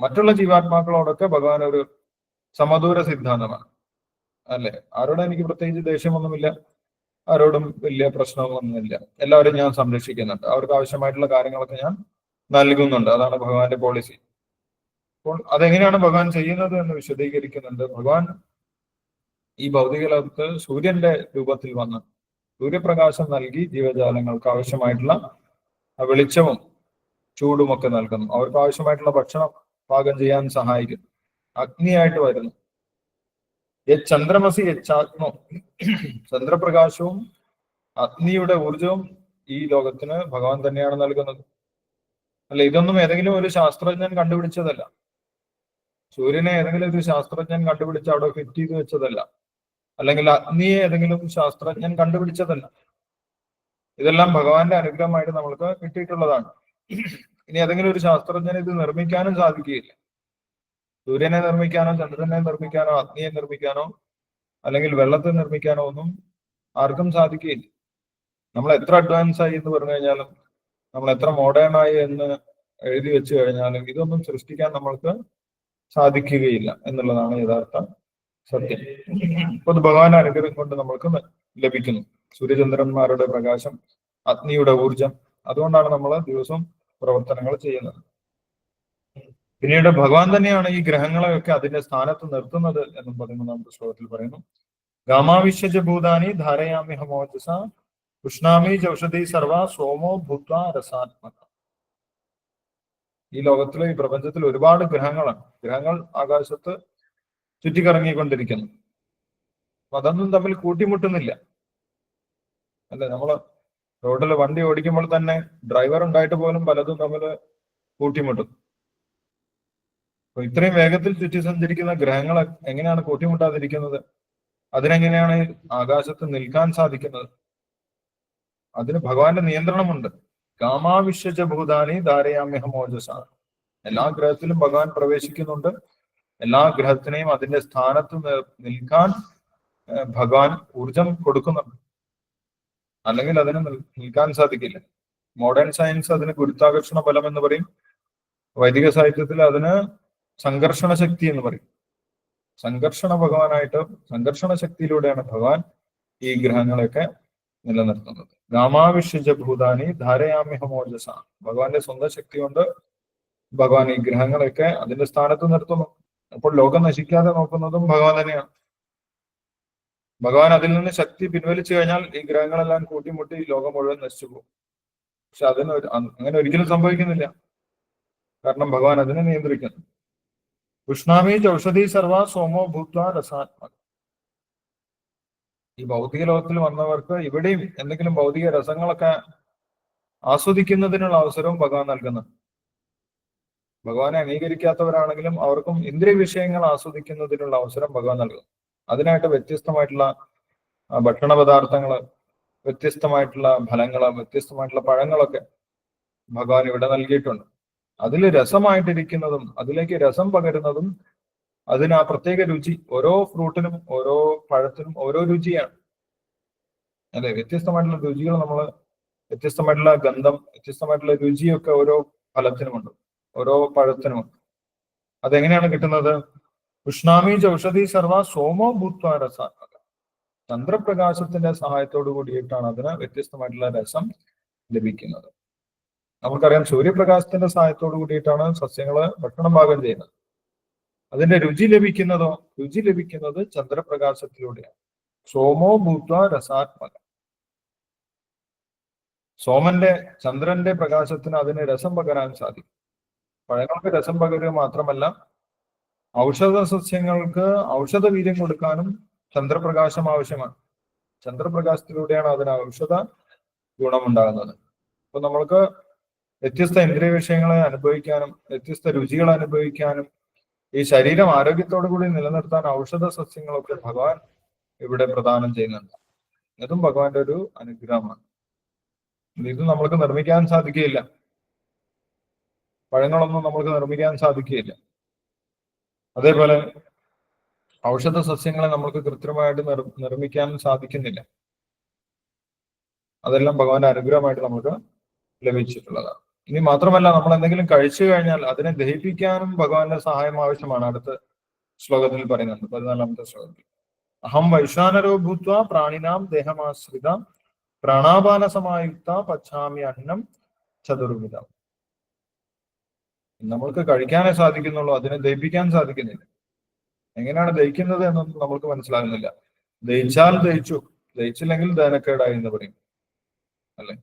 മറ്റുള്ള ജീവാത്മാക്കളോടൊക്കെ ഭഗവാൻ ഒരു സമദൂര സിദ്ധാന്തമാണ്, അല്ലെ? ആരോടും എനിക്ക് പ്രത്യേകിച്ച് ദേഷ്യമൊന്നുമില്ല, ആരോടും വലിയ പ്രശ്നമൊന്നുമില്ല, എല്ലാവരും ഞാൻ സംരക്ഷിക്കുന്നുണ്ട്, അവർക്ക് ആവശ്യമായിട്ടുള്ള കാര്യങ്ങളൊക്കെ ഞാൻ നൽകുന്നുണ്ട്. അതാണ് ഭഗവാന്റെ പോളിസി. അപ്പോൾ അതെങ്ങനെയാണ് ഭഗവാൻ ചെയ്യുന്നത് എന്ന് വിശദീകരിക്കുന്നുണ്ട്. ഭഗവാൻ ഈ ഭൗതിക ലോകത്ത് സൂര്യന്റെ രൂപത്തിൽ വന്ന് സൂര്യപ്രകാശം നൽകി ജീവജാലങ്ങൾക്ക് ആവശ്യമായിട്ടുള്ള വെളിച്ചവും ചൂടുമൊക്കെ നൽകുന്നു. അവർക്ക് ആവശ്യമായിട്ടുള്ള ഭക്ഷണം പാകം ചെയ്യാൻ സഹായിക്കുന്നു. അഗ്നിയായിട്ട് വരുന്നു. ചന്ദ്രമസി യച്ചാത്മോ, ചന്ദ്രപ്രകാശവും അഗ്നിയുടെ ഊർജവും ഈ ലോകത്തിന് ഭഗവാൻ തന്നെയാണ് നൽകുന്നത്. അല്ല, ഇതൊന്നും ഏതെങ്കിലും ഒരു ശാസ്ത്രജ്ഞൻ കണ്ടുപിടിച്ചതല്ല. സൂര്യനെ ഏതെങ്കിലും ഒരു ശാസ്ത്രജ്ഞൻ കണ്ടുപിടിച്ച് അവിടെ ഫിറ്റ് ചെയ്ത് വെച്ചതല്ല, അല്ലെങ്കിൽ അഗ്നിയെ ഏതെങ്കിലും ശാസ്ത്രജ്ഞൻ കണ്ടുപിടിച്ചതല്ല. ഇതെല്ലാം ഭഗവാന്റെ അനുഗ്രഹമായിട്ട് നമ്മൾക്ക് കിട്ടിയിട്ടുള്ളതാണ്. ഇനി ഏതെങ്കിലും ഒരു ശാസ്ത്രജ്ഞന് ഇത് നിർമ്മിക്കാനും സാധിക്കുകയില്ല. സൂര്യനെ നിർമ്മിക്കാനോ ചന്ദ്രനെ നിർമ്മിക്കാനോ അഗ്നിയെ നിർമ്മിക്കാനോ അല്ലെങ്കിൽ വെള്ളത്തെ നിർമ്മിക്കാനോ ഒന്നും ആർക്കും സാധിക്കുകയില്ല. നമ്മൾ എത്ര അഡ്വാൻസ് ആയി എന്ന് പറഞ്ഞു കഴിഞ്ഞാലും, നമ്മൾ എത്ര മോഡേൺ ആയി എന്ന് എഴുതി വെച്ചു കഴിഞ്ഞാലും ഇതൊന്നും സൃഷ്ടിക്കാൻ നമ്മൾക്ക് സാധിക്കുകയില്ല എന്നുള്ളതാണ് യഥാർത്ഥ സത്യം. അപ്പൊ അത് ഭഗവാന്റെ അനുഗ്രഹം കൊണ്ട് നമ്മൾക്ക് ലഭിക്കുന്നു. സൂര്യചന്ദ്രന്മാരുടെ പ്രകാശം, അഗ്നിയുടെ ഊർജം, അതുകൊണ്ടാണ് നമ്മൾ ദിവസവും പ്രവർത്തനങ്ങൾ ചെയ്യുന്നത്. പിന്നീട് ഭഗവാൻ തന്നെയാണ് ഈ ഗ്രഹങ്ങളെയൊക്കെ അതിന്റെ സ്ഥാനത്ത് നിർത്തുന്നത് എന്നും 13ാമത്തെ ശ്ലോകത്തിൽ പറയുന്നു. ഗാമാവിശ്യജ ഭൂതാനി ധാരയാമി ഹമോജസ ഉഷ്ണാമി ചൗഷധി സർവ സോമോ ഭൂത്വ രസാത്മക. ഈ ലോകത്തിലെ, ഈ പ്രപഞ്ചത്തിൽ ഒരുപാട് ഗ്രഹങ്ങളാണ്. ഗ്രഹങ്ങൾ ആകാശത്ത് ചുറ്റിക്കറങ്ങിക്കൊണ്ടിരിക്കുന്നു. അപ്പൊ അതൊന്നും തമ്മിൽ കൂട്ടിമുട്ടുന്നില്ല, അല്ലെ? നമ്മള് റോഡിൽ വണ്ടി ഓടിക്കുമ്പോൾ തന്നെ ഡ്രൈവർ ഉണ്ടായിട്ട് പോലും പലതും തമ്മിൽ കൂട്ടിമുട്ടും. അപ്പൊ ഇത്രയും വേഗത്തിൽ ചുറ്റി സഞ്ചരിക്കുന്ന ഗ്രഹങ്ങൾ എങ്ങനെയാണ് കൂട്ടിമുട്ടാതിരിക്കുന്നത്? അതിനെങ്ങനെയാണ് ആകാശത്ത് നിൽക്കാൻ സാധിക്കുന്നത്? അതിന് ഭഗവാന്റെ നിയന്ത്രണമുണ്ട്. കാമാവിശ്വജ ഭൂതാനി ധാരയാമ്യഹമോജസ. എല്ലാ ഗ്രഹത്തിലും ഭഗവാൻ പ്രവേശിക്കുന്നുണ്ട്. എല്ലാ ഗ്രഹത്തിനെയും അതിന്റെ സ്ഥാനത്ത് നിൽക്കാൻ ഭഗവാൻ ഊർജം കൊടുക്കുന്നുണ്ട്. അല്ലെങ്കിൽ അതിന് നിൽക്കാൻ സാധിക്കില്ല. മോഡേൺ സയൻസ് അതിന് ഗുരുത്വാകർഷണ ബലം എന്ന് പറയും. വൈദിക സാഹിത്യത്തിൽ അതിന് സംഘർഷണ ശക്തി എന്ന് പറയും. സംഘർഷണ ശക്തിയിലൂടെയാണ് ഭഗവാൻ ഈ ഗ്രഹങ്ങളെയൊക്കെ നിലനിർത്തുന്നത്. ഗാമാവിശ്യജ ഭൂതാനി ധാരയാമ്യഹമോജസ. ഭഗവാന്റെ സ്വന്തം ശക്തി കൊണ്ട് ഭഗവാൻ ഈ ഗ്രഹങ്ങളെയൊക്കെ അതിന്റെ സ്ഥാനത്ത് നിർത്തുന്നു. അപ്പോൾ ലോകം നശിക്കാതെ നോക്കുന്നതും ഭഗവാൻ തന്നെയാണ്. ഭഗവാൻ അതിൽ നിന്ന് ശക്തി പിൻവലിച്ചു കഴിഞ്ഞാൽ ഈ ഗ്രഹങ്ങളെല്ലാം കൂട്ടിമുട്ടി ലോകം മുഴുവൻ നശിച്ചു പോകും. പക്ഷെ അങ്ങനെ ഒരിക്കലും സംഭവിക്കുന്നില്ല. കാരണം ഭഗവാൻ അതിനെ നിയന്ത്രിക്കുന്നു. ഉഷ്ണാമി ചൗഷധി സർവ സോമോ ഭൂത്വ രസാത്മക. ഈ ഭൗതിക ലോകത്തിൽ വന്നവർക്ക് ഇവിടെയും എന്തെങ്കിലും ഭൗതിക രസങ്ങളൊക്കെ ആസ്വദിക്കുന്നതിനുള്ള അവസരവും ഭഗവാൻ നൽകുന്നു. ഭഗവാനെ അംഗീകരിക്കാത്തവരാണെങ്കിലും അവർക്കും ഇന്ദ്രിയ വിഷയങ്ങൾ ആസ്വദിക്കുന്നതിനുള്ള അവസരം ഭഗവാൻ നൽകുന്നു. അതിനായിട്ട് വ്യത്യസ്തമായിട്ടുള്ള ഭക്ഷണ പദാർത്ഥങ്ങള്, വ്യത്യസ്തമായിട്ടുള്ള ഫലങ്ങള്, വ്യത്യസ്തമായിട്ടുള്ള പഴങ്ങളൊക്കെ ഭഗവാൻ ഇവിടെ നൽകിയിട്ടുണ്ട്. അതിൽ രസമായിട്ടിരിക്കുന്നതും അതിലേക്ക് രസം പകരുന്നതും അതിന് ആ പ്രത്യേക രുചി. ഓരോ ഫ്രൂട്ടിനും ഓരോ പഴത്തിനും ഓരോ രുചിയാണ്, അല്ലെ? വ്യത്യസ്തമായിട്ടുള്ള രുചികൾ വ്യത്യസ്തമായിട്ടുള്ള ഗന്ധം, വ്യത്യസ്തമായിട്ടുള്ള രുചിയൊക്കെ ഓരോ ഫലത്തിനുമുണ്ട്, ഓരോ പഴത്തിനുമുണ്ട്. അതെങ്ങനെയാണ് കിട്ടുന്നത്? ഉഷ്ണാമി ചൗഷധി സർവ സോമോ ഭൂത്വ രസാത്മക. ചന്ദ്രപ്രകാശത്തിന്റെ സഹായത്തോടു കൂടിയിട്ടാണ് അതിന് വ്യത്യസ്തമായിട്ടുള്ള രസം ലഭിക്കുന്നത്. നമുക്കറിയാം, സൂര്യപ്രകാശത്തിന്റെ സഹായത്തോടു കൂടിയിട്ടാണ് സസ്യങ്ങള് ഭക്ഷണം പാകം ചെയ്യുന്നത്. അതിന്റെ രുചി ലഭിക്കുന്നത് ചന്ദ്രപ്രകാശത്തിലൂടെയാണ്. സോമോ ഭൂത്വ രസാത്മക. ചന്ദ്രന്റെ പ്രകാശത്തിന് അതിന് രസം പകരാൻ സാധിക്കും. പഴങ്ങൾക്ക് രസം പകരുക മാത്രമല്ല, ഔഷധ സസ്യങ്ങൾക്ക് ഔഷധ വീര്യം കൊടുക്കാനും ചന്ദ്രപ്രകാശം ആവശ്യമാണ്. ചന്ദ്രപ്രകാശത്തിലൂടെയാണ് അതിന് ഔഷധ ഗുണമുണ്ടാകുന്നത്. അപ്പൊ നമ്മൾക്ക് വ്യത്യസ്ത ഇന്ദ്രിയ വിഷയങ്ങളെ അനുഭവിക്കാനും വ്യത്യസ്ത രുചികൾ അനുഭവിക്കാനും ഈ ശരീരം ആരോഗ്യത്തോടു കൂടി നിലനിർത്താൻ ഔഷധ സസ്യങ്ങളൊക്കെ ഭഗവാൻ ഇവിടെ പ്രദാനം ചെയ്യുന്നുണ്ട്. ഇതും ഭഗവാന്റെ ഒരു അനുഗ്രഹമാണ്. ഇത് നമ്മൾക്ക് നിർമ്മിക്കാൻ സാധിക്കുകയില്ല. പഴങ്ങളൊന്നും നമ്മൾക്ക് നിർമ്മിക്കാൻ സാധിക്കുകയില്ല. അതേപോലെ ഔഷധ സസ്യങ്ങളെ നമ്മൾക്ക് കൃത്രിമമായിട്ട് നിർമ്മിക്കാൻ സാധിക്കുന്നില്ല. അതെല്ലാം ഭഗവാന്റെ അനുഗ്രഹമായിട്ട് നമുക്ക് ലഭിച്ചിട്ടുള്ളതാണ്. ഇനി മാത്രമല്ല, നമ്മൾ എന്തെങ്കിലും കഴിച്ചു കഴിഞ്ഞാൽ അതിനെ ദഹിപ്പിക്കാനും ഭഗവാന്റെ സഹായം ആവശ്യമാണ്. അടുത്ത ശ്ലോകത്തിൽ പറയുന്നുണ്ട്, 14ാമത്തെ ശ്ലോകത്തിൽ. അഹം വൈശ്വാനരോ ഭൂത്വ പ്രാണിനാം ദേഹമാശ്രിത പ്രാണാപാന സമായുക്ത പച്ചാമി അന്നം ചതുർവിധം. നമ്മൾക്ക് കഴിക്കാനേ സാധിക്കുന്നുള്ളൂ, അതിനെ ദഹിപ്പിക്കാൻ സാധിക്കുന്നില്ല. എങ്ങനെയാണ് ദഹിക്കുന്നത് എന്നൊന്നും നമ്മൾക്ക് മനസ്സിലാകുന്നില്ല. ദഹിച്ചാൽ ദഹിച്ചു, ദഹിച്ചില്ലെങ്കിൽ ദഹനക്കേടായി എന്ന് പറയും, അല്ലെ?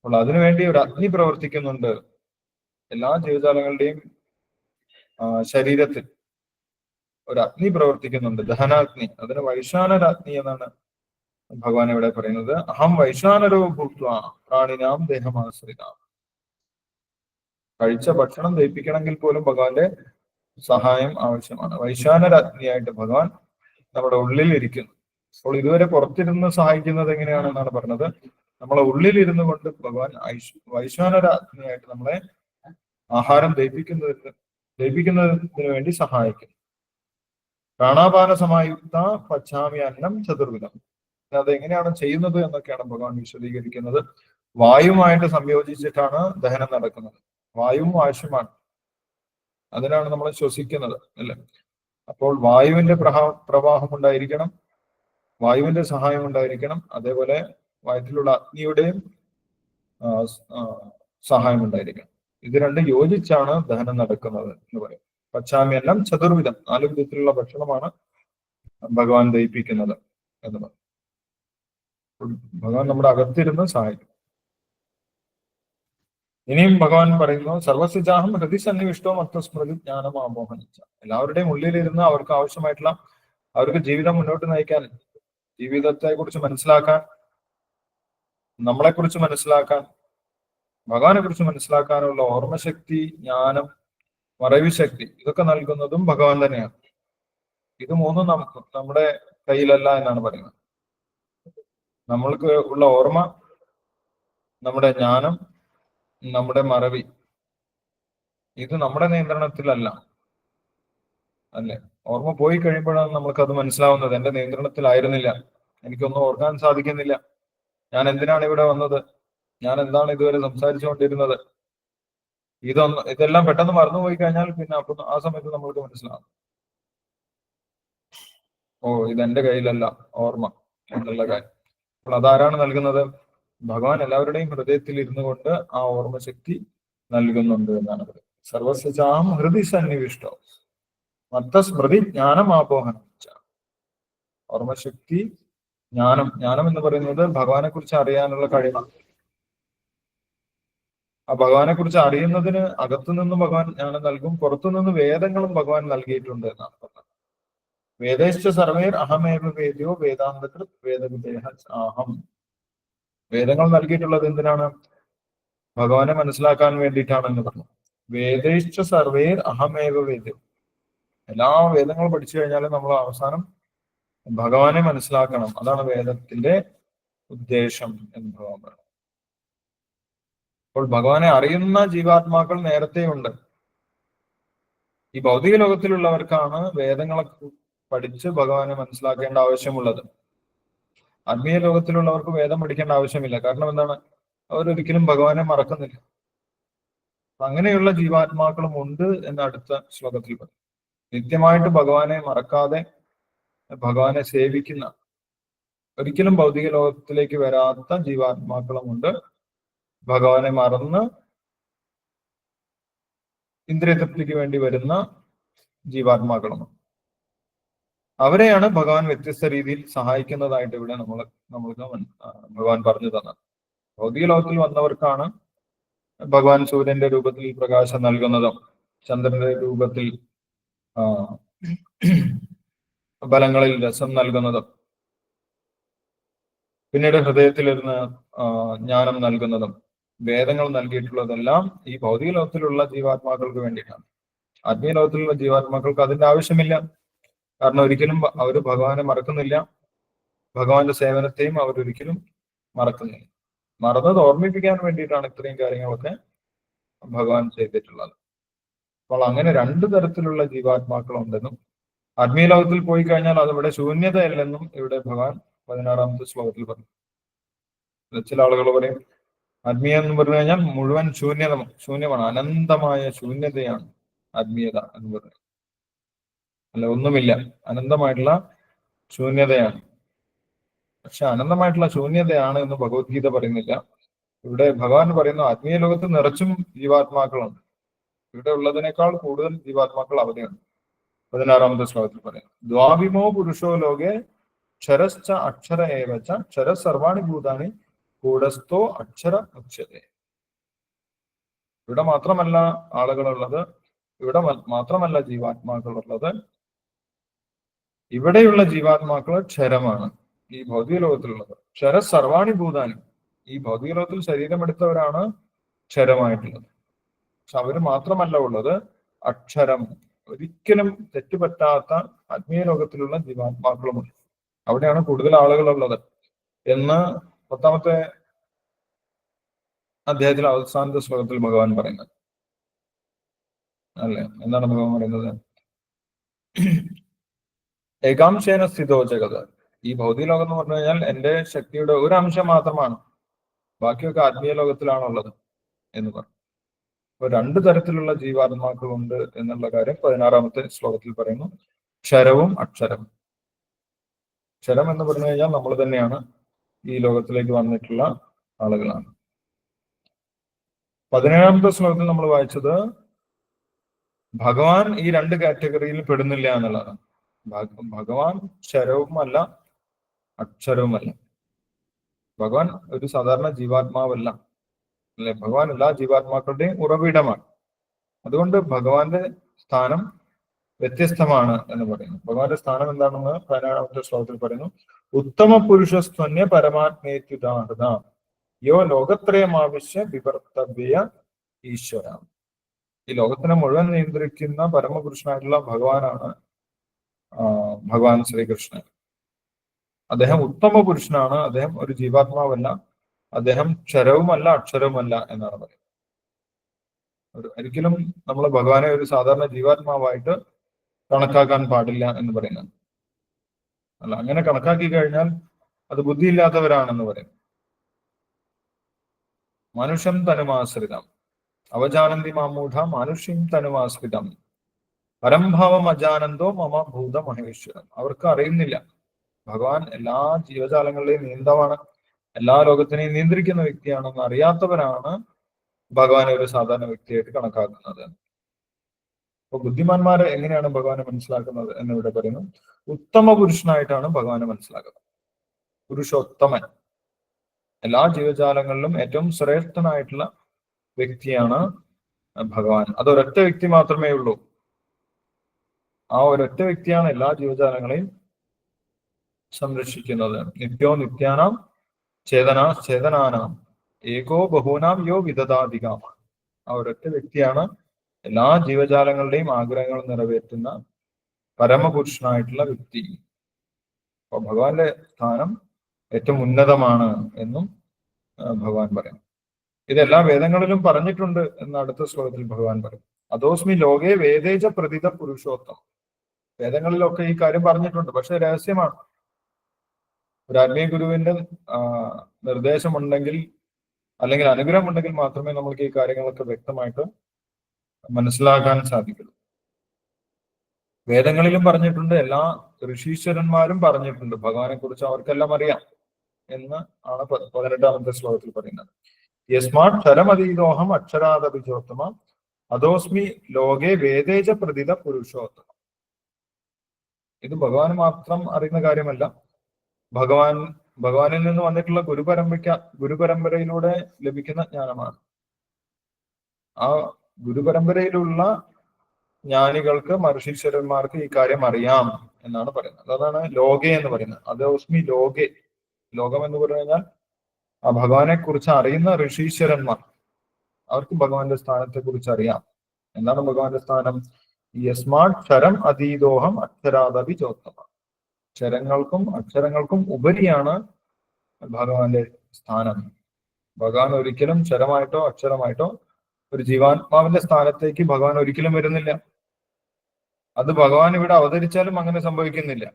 അപ്പോൾ അതിനുവേണ്ടി ഒരു അഗ്നി പ്രവർത്തിക്കുന്നുണ്ട്. എല്ലാ ജീവജാലങ്ങളുടെയും ശരീരത്തിൽ ഒരു അഗ്നി പ്രവർത്തിക്കുന്നുണ്ട്, ദഹനാഗ്നി. അതിന് വൈശ്വാനരാഗ്നി എന്നാണ് ഭഗവാൻ ഇവിടെ പറയുന്നത്. അഹം വൈശ്വാനരോ ഭൂത്വ പ്രാണിനാം ദേഹമാശ്രിതാം. കഴിച്ച ഭക്ഷണം ദഹിപ്പിക്കണമെങ്കിൽ പോലും ഭഗവാന്റെ സഹായം ആവശ്യമാണ്. വൈശ്വാനരാജ്ഞിയായിട്ട് ഭഗവാൻ നമ്മുടെ ഉള്ളിൽ ഇരിക്കുന്നു. അപ്പോൾ ഇതുവരെ പുറത്തിരുന്ന് സഹായിക്കുന്നത് എങ്ങനെയാണെന്നാണ് പറഞ്ഞത്. നമ്മളെ ഉള്ളിൽ ഇരുന്നു കൊണ്ട് ഭഗവാൻ വൈശ്വാനരാജ്ഞിയായിട്ട് നമ്മളെ ആഹാരം ദഹിപ്പിക്കുന്നതിന് വേണ്ടി സഹായിക്കും. പ്രാണാപാന സമായുക്ത പച്ചാമി അന്നം ചതുർവിധം. അതെങ്ങനെയാണ് ചെയ്യുന്നത് എന്നൊക്കെയാണ് ഭഗവാൻ വിശദീകരിക്കുന്നത്. വായുവുമായിട്ട് സംയോജിച്ചിട്ടാണ് ദഹനം നടക്കുന്നത്. വായുവും ആവശ്യമാണ്. അതിനാണ് നമ്മൾ ശ്വസിക്കുന്നത്, അല്ലെ? അപ്പോൾ വായുവിന്റെ പ്രവാഹം ഉണ്ടായിരിക്കണം, വായുവിന്റെ സഹായം ഉണ്ടായിരിക്കണം, അതേപോലെ വയറ്റിലുള്ള അഗ്നിയുടെയും സഹായം ഉണ്ടായിരിക്കണം. ഇത് രണ്ടും യോജിച്ചാണ് ദഹനം നടക്കുന്നത് എന്ന് പറയും. പച്ചാമ്യെല്ലാം ചതുർവിധം, 4 വിധത്തിലുള്ള ഭക്ഷണമാണ് ഭഗവാൻ ദഹിപ്പിക്കുന്നത് എന്ന് പറയും. ഭഗവാൻ നമ്മുടെ അകത്തിരുന്ന് സഹായിക്കും. ഇനിയും ഭഗവാൻ പറയുന്നു, സർവസിജാഹം ഹൃദി സന്നിവിഷ്ടോ മത്തസ്മൃതി ജ്ഞാനം ആമോഹനിച്ച. എല്ലാവരുടെയും ഉള്ളിലിരുന്ന് അവർക്ക് ആവശ്യമായിട്ടുള്ള, അവർക്ക് ജീവിതം മുന്നോട്ട് നയിക്കാൻ, ജീവിതത്തെ കുറിച്ച് മനസ്സിലാക്കാൻ, നമ്മളെ കുറിച്ച് മനസ്സിലാക്കാൻ, ഭഗവാനെ കുറിച്ച് മനസ്സിലാക്കാനുള്ള ഓർമ്മശക്തി, ജ്ഞാനം, മറവി ശക്തി, ഇതൊക്കെ നൽകുന്നതും ഭഗവാൻ തന്നെയാണ്. ഇത് മൂന്നും നമ്മുടെ കയ്യിലല്ല എന്നാണ് പറയുന്നത്. നമ്മൾക്ക് ഉള്ള ഓർമ്മ, നമ്മുടെ ജ്ഞാനം, നമ്മുടെ മറവി, ഇത് നമ്മുടെ നിയന്ത്രണത്തിലല്ല, അല്ലെ? ഓർമ്മ പോയി കഴിയുമ്പോഴാണ് നമ്മൾക്കത് മനസ്സിലാവുന്നത്. എന്റെ നിയന്ത്രണത്തിലായിരുന്നില്ല, എനിക്കൊന്നും ഓർക്കാൻ സാധിക്കുന്നില്ല, ഞാൻ എന്തിനാണ് ഇവിടെ വന്നത്, ഞാൻ എന്താണ് ഇതുവരെ സംസാരിച്ചുകൊണ്ടിരുന്നത്, ഇതെല്ലാം പെട്ടെന്ന് മറന്നുപോയി കഴിഞ്ഞാൽ പിന്നെ ആ സമയത്ത് നമ്മൾക്ക് മനസ്സിലാവും, ഓ, ഇതെന്റെ കയ്യിലല്ല ഓർമ്മ എന്നുള്ള കാര്യം. അപ്പോൾ അതാരാണ് നൽകുന്നത്? ഭഗവാൻ എല്ലാവരുടെയും ഹൃദയത്തിൽ ഇരുന്നു കൊണ്ട് ആ ഓർമ്മശക്തി നൽകുന്നുണ്ട് എന്നാണ് പറയുന്നത്. സർവസ്വജാം ഹൃദി സന്നിവിഷ്ടോ മത്തസ്മൃതി ജ്ഞാനം ആപോഹനം. ഓർമ്മശക്തി, ജ്ഞാനം. ജ്ഞാനം എന്ന് പറയുന്നത് ഭഗവാനെ കുറിച്ച് അറിയാനുള്ള കഴിവാണ്. ആ ഭഗവാനെ കുറിച്ച് അറിയുന്നതിന് അകത്തുനിന്ന് ഭഗവാൻ ജ്ഞാനം നൽകും, പുറത്തുനിന്ന് വേദങ്ങളും ഭഗവാൻ നൽകിയിട്ടുണ്ട് എന്നാണ് പറഞ്ഞത്. വേദശ്ച സർവേർ അഹമേവ വേദ്യോ വേദാന്തകൃത് വേദവിദേഹ അഹം. വേദങ്ങൾ നൽകിയിട്ടുള്ളത് എന്തിനാണ്? ഭഗവാനെ മനസ്സിലാക്കാൻ വേണ്ടിയിട്ടാണെന്ന് പറഞ്ഞു. വേദശ്ച സർവേർ അഹമേവ വേദ്യോ. എല്ലാ വേദങ്ങളും പഠിച്ചു കഴിഞ്ഞാലും നമ്മൾ അവസാനം ഭഗവാനെ മനസ്സിലാക്കണം. അതാണ് വേദത്തിന്റെ ഉദ്ദേശം എന്ന് ഭഗവാൻ പറഞ്ഞു. അപ്പോൾ ഭഗവാനെ അറിയുന്ന ജീവാത്മാക്കൾ നേരത്തെയുണ്ട്. ഈ ഭൗതിക ലോകത്തിലുള്ളവർക്കാണ് വേദങ്ങളെ പഠിച്ച് ഭഗവാനെ മനസ്സിലാക്കേണ്ട ആവശ്യമുള്ളത്. ആത്മീയ ലോകത്തിലുള്ളവർക്ക് വേദം പഠിക്കേണ്ട ആവശ്യമില്ല. കാരണം എന്താണ്? അവരൊരിക്കലും ഭഗവാനെ മറക്കുന്നില്ല. അങ്ങനെയുള്ള ജീവാത്മാക്കളും ഉണ്ട് എന്ന് അടുത്ത ശ്ലോകത്തിൽ പറയും. നിത്യമായിട്ട് ഭഗവാനെ മറക്കാതെ ഭഗവാനെ സേവിക്കുന്ന, ഒരിക്കലും ഭൗതിക ലോകത്തിലേക്ക് വരാത്ത ജീവാത്മാക്കളുമുണ്ട്. ഭഗവാനെ മറന്ന് ഇന്ദ്രിയതൃപ്തിക്ക് വേണ്ടി വരുന്ന ജീവാത്മാക്കളുമുണ്ട്. അവരെയാണ് ഭഗവാൻ വ്യത്യസ്ത രീതിയിൽ സഹായിക്കുന്നതായിട്ട് ഇവിടെ നമ്മൾക്ക് ഭഗവാൻ പറഞ്ഞു തന്നത്. ഭൗതിക ലോകത്തിൽ വന്നവർക്കാണ് ഭഗവാൻ സൂര്യന്റെ രൂപത്തിൽ പ്രകാശം നൽകുന്നതും ചന്ദ്രന്റെ രൂപത്തിൽ ബലങ്ങളിൽ രസം നൽകുന്നതും പിന്നീട് ഹൃദയത്തിലിരുന്ന് ജ്ഞാനം നൽകുന്നതും വേദങ്ങൾ നൽകിയിട്ടുള്ളതെല്ലാം ഈ ഭൗതിക ലോകത്തിലുള്ള ജീവാത്മാക്കൾക്ക് വേണ്ടിയിട്ടാണ്. ആത്മീയ ലോകത്തിലുള്ള ജീവാത്മാക്കൾക്ക് അതിന്റെ ആവശ്യമില്ല. കാരണം ഒരിക്കലും അവർ ഭഗവാനെ മറക്കുന്നില്ല, ഭഗവാന്റെ സേവനത്തെയും അവരൊരിക്കലും മറക്കുന്നില്ല. മറന്നത് ഓർമ്മിപ്പിക്കാൻ വേണ്ടിയിട്ടാണ് ഇത്രയും കാര്യങ്ങളൊക്കെ ഭഗവാൻ ചെയ്തിട്ടുള്ളത്. അപ്പോൾ അങ്ങനെ 2 തരത്തിലുള്ള ജീവാത്മാക്കളുണ്ടെന്നും ആത്മീയ ലോകത്തിൽ പോയി കഴിഞ്ഞാൽ അതിവിടെ ശൂന്യതയല്ലെന്നും ഇവിടെ ഭഗവാൻ 16ാമത്തെ ശ്ലോകത്തിൽ പറഞ്ഞു. ചില ആളുകൾ പറയും ആത്മീയ എന്ന് പറഞ്ഞു കഴിഞ്ഞാൽ മുഴുവൻ ശൂന്യമാണ്, അനന്തമായ ശൂന്യതയാണ് ആത്മീയത എന്ന് പറയുന്നത്. അല്ല, ഒന്നുമില്ല, അനന്തമായിട്ടുള്ള ശൂന്യതയാണ്. പക്ഷെ അനന്തമായിട്ടുള്ള ശൂന്യതയാണ് എന്ന് ഭഗവത്ഗീത പറയുന്നില്ല. ഇവിടെ ഭഗവാൻ പറയുന്നു ആത്മീയ ലോകത്ത് നിറച്ചും ജീവാത്മാക്കളുണ്ട്. ഇവിടെ ഉള്ളതിനേക്കാൾ കൂടുതൽ ജീവാത്മാക്കൾ അവിടെയുണ്ട്. 16ാമത്തെ ശ്ലോകത്തിൽ പറയാം, ദ്വാവിമോ പുരുഷോ ലോകെ ക്ഷരശ്ച അക്ഷര ഏവച്ച ക്ഷര സർവാണി ഭൂതാനി കൂടസ്ഥോ അക്ഷര ഉച്യതേ. ഇവിടെ മാത്രമല്ല ആളുകളുള്ളത്, ഇവിടെ മാത്രമല്ല ജീവാത്മാക്കളുള്ളത്, ഇവിടെയുള്ള ജീവാത്മാക്കൾ ക്ഷരമാണ്, ഈ ഭൗതിക ലോകത്തിലുള്ളത്. ക്ഷര സർവാണി ഭൂതാനി, ഈ ഭൗതിക ലോകത്തിൽ ശരീരമെടുത്തവരാണ് ക്ഷരമായിട്ടുള്ളത്. പക്ഷെ അവര് മാത്രമല്ല ഉള്ളത്, അക്ഷരം, ഒരിക്കലും തെറ്റുപറ്റാത്ത ആത്മീയ ലോകത്തിലുള്ള ജീവാത്മാക്കളുമുണ്ട്. അവിടെയാണ് കൂടുതൽ ആളുകളുള്ളത് എന്ന് 10ാമത്തെ അധ്യായത്തിൽ അവസാനത്തെ ശ്ലോകത്തിൽ ഭഗവാൻ പറയുന്നത് അല്ലെ? എന്താണ് ഭഗവാൻ പറയുന്നത്? ഏകാംശേന സ്ഥിതോ ജഗത്. ഈ ഭൗതിക ലോകം എന്ന് പറഞ്ഞു കഴിഞ്ഞാൽ എന്റെ ശക്തിയുടെ ഒരു അംശം മാത്രമാണ്, ബാക്കിയൊക്കെ ആത്മീയ ലോകത്തിലാണുള്ളത് എന്ന് പറഞ്ഞു. രണ്ട് തരത്തിലുള്ള ജീവാത്മാക്കളുണ്ട് എന്നുള്ള കാര്യം 16-ാമത്തെ ശ്ലോകത്തിൽ പറയുന്നു. ക്ഷരവും അക്ഷരം. ക്ഷരം എന്ന് പറഞ്ഞു കഴിഞ്ഞാൽ നമ്മൾ തന്നെയാണ്, ഈ ലോകത്തിലേക്ക് വന്നിട്ടുള്ള ആളുകളാണ്. 17-ാമത്തെ ശ്ലോകത്തിൽ നമ്മൾ വായിച്ചത് ഭഗവാൻ ഈ രണ്ട് കാറ്റഗറിയിൽ പെടുന്നില്ല എന്നുള്ളതാണ്. ഭഗവാൻ ക്ഷരവുമല്ല അക്ഷരവുമല്ല. ഭഗവാൻ ഒരു സാധാരണ ജീവാത്മാവല്ല, അല്ലെ? ഭഗവാൻ എല്ലാ ജീവാത്മാക്കളുടെയും ഉറവിടമാണ്. അതുകൊണ്ട് ഭഗവാന്റെ സ്ഥാനം വ്യത്യസ്തമാണ് എന്ന് പറയുന്നു. ഭഗവാന്റെ സ്ഥാനം എന്താണെന്ന് 17-ാമത്തെ ശ്ലോകത്തിൽ പറയുന്നു. ഉത്തമ പുരുഷസ്ത്വന്യ പരമാത്മേത്യുദാഹൃത യോ ലോകത്രയമാവശ്യ വിവർത്തവ്യ ഈശ്വര. ഈ ലോകത്തിനെ മുഴുവൻ നിയന്ത്രിക്കുന്ന പരമപുരുഷനായിട്ടുള്ള ഭഗവാനാണ് ഭഗവാൻ ശ്രീകൃഷ്ണൻ. അദ്ദേഹം ഉത്തമ പുരുഷനാണ്. അദ്ദേഹം ഒരു ജീവാത്മാവല്ല. അദ്ദേഹം ക്ഷരവുമല്ല അക്ഷരവുമല്ല എന്നാണ് പറയുന്നത്. ഒരിക്കലും നമ്മൾ ഭഗവാനെ ഒരു സാധാരണ ജീവാത്മാവായിട്ട് കണക്കാക്കാൻ പാടില്ല എന്ന് പറയുന്നത് അല്ല. അങ്ങനെ കണക്കാക്കി കഴിഞ്ഞാൽ അത് ബുദ്ധിയില്ലാത്തവരാണെന്ന് പറയും. മനുഷ്യം തനുമാശ്രിതം അവജാനന്തി മാമൂഢ മാനുഷ്യം തനുമാശ്രിതം പരംഭാവം അജാനന്ദോ മമ ഭൂത മഹേശ്വരം. അവർക്ക് അറിയുന്നില്ല ഭഗവാൻ എല്ലാ ജീവജാലങ്ങളുടെയും നിയന്ത്രമാണ്, എല്ലാ ലോകത്തിനെയും നിയന്ത്രിക്കുന്ന വ്യക്തിയാണെന്ന് അറിയാത്തവരാണ് ഭഗവാനെ ഒരു സാധാരണ വ്യക്തിയായിട്ട് കണക്കാക്കുന്നത്. അപ്പൊ ബുദ്ധിമാന്മാരെ എങ്ങനെയാണ് ഭഗവാനെ മനസ്സിലാക്കുന്നത് എന്നിവിടെ പറയുന്നു. ഉത്തമ പുരുഷനായിട്ടാണ് ഭഗവാനെ മനസ്സിലാക്കുന്നത്. പുരുഷോത്തമൻ, എല്ലാ ജീവജാലങ്ങളിലും ഏറ്റവും ശ്രേഷ്ഠനായിട്ടുള്ള വ്യക്തിയാണ് ഭഗവാൻ. അതൊരൊറ്റ വ്യക്തി മാത്രമേ ഉള്ളൂ. ആ ഒരൊറ്റ വ്യക്തിയാണ് എല്ലാ ജീവജാലങ്ങളെയും സംരക്ഷിക്കുന്നത്. നിത്യോ നിത്യാനാം ചേതനാനാം ഏകോ ബഹൂനാം യോ വിദദാധികാം. ആ ഒരൊറ്റ വ്യക്തിയാണ് എല്ലാ ജീവജാലങ്ങളുടെയും ആഗ്രഹങ്ങൾ നിറവേറ്റുന്ന പരമപുരുഷനായിട്ടുള്ള വ്യക്തി. അപ്പൊ ഭഗവാന്റെ സ്ഥാനം ഏറ്റവും ഉന്നതമാണ് എന്നും ഭഗവാൻ പറയും. ഇതെല്ലാ വേദങ്ങളിലും പറഞ്ഞിട്ടുണ്ട് എന്ന് അടുത്ത ശ്ലോകത്തിൽ ഭഗവാൻ പറയും. അതോസ്മി ലോകേ വേദേജ പ്രതിത പുരുഷോത്തം. വേദങ്ങളിലൊക്കെ ഈ കാര്യം പറഞ്ഞിട്ടുണ്ട്, പക്ഷെ രഹസ്യമാണ്. ഒരു ആത്മീയ ഗുരുവിന്റെ നിർദ്ദേശമുണ്ടെങ്കിൽ അല്ലെങ്കിൽ അനുഗ്രഹം ഉണ്ടെങ്കിൽ മാത്രമേ നമ്മൾക്ക് ഈ കാര്യങ്ങളൊക്കെ വ്യക്തമായിട്ട് മനസ്സിലാക്കാൻ സാധിക്കുള്ളൂ. വേദങ്ങളിലും പറഞ്ഞിട്ടുണ്ട്, എല്ലാ ഋഷീശ്വരന്മാരും പറഞ്ഞിട്ടുണ്ട് ഭഗവാനെ കുറിച്ച് അവർക്കെല്ലാം അറിയാം എന്ന് ആണ് 18-ാമത്തെ ശ്ലോകത്തിൽ പറയുന്നത്. യസ്മാത് ക്ഷരമതീതോഹം അക്ഷരാദപിജോത്തമ അതോസ്മി ലോകേ വേദേജ പ്രതിത പുരുഷോത്തമ. ഇത് ഭഗവാൻ മാത്രം അറിയുന്ന കാര്യമല്ല, ഭഗവാനിൽ നിന്ന് വന്നിട്ടുള്ള ഗുരുപരമ്പരയിലൂടെ ലഭിക്കുന്ന ജ്ഞാനമാണ്. ആ ഗുരുപരമ്പരയിലുള്ള ജ്ഞാനികൾക്ക്, മഹർഷീശ്വരന്മാർക്ക് ഈ കാര്യം അറിയാം എന്നാണ് പറയുന്നത്. അതാണ് ലോകെ എന്ന് പറയുന്നത്. അതോസ്മി ലോകെ. ലോകം എന്ന് പറഞ്ഞു കഴിഞ്ഞാൽ ആ ഭഗവാനെ കുറിച്ച് അറിയുന്ന ഋഷീശ്വരന്മാർ, അവർക്ക് ഭഗവാന്റെ സ്ഥാനത്തെ കുറിച്ച് അറിയാം. എന്താണ് ഭഗവാന്റെ സ്ഥാനം? യസ്മാത് ക്ഷരം അതീതോഹം അക്ഷരാദപി ചോത്തമ. ക്ഷരങ്ങൾക്കും അക്ഷരങ്ങൾക്കും ഉപരിയാണ് ഭഗവാന്റെ സ്ഥാനം. ഭഗവാൻ ഒരിക്കലും ക്ഷരമായിട്ടോ അക്ഷരമായിട്ടോ ഒരു ജീവാത്മാവിന്റെ സ്ഥാനത്തേക്ക് ഭഗവാൻ ഒരിക്കലും വരുന്നില്ല. അത് ഭഗവാൻ ഇവിടെ അവതരിച്ചാലും അങ്ങനെ സംഭവിക്കുന്നില്ല.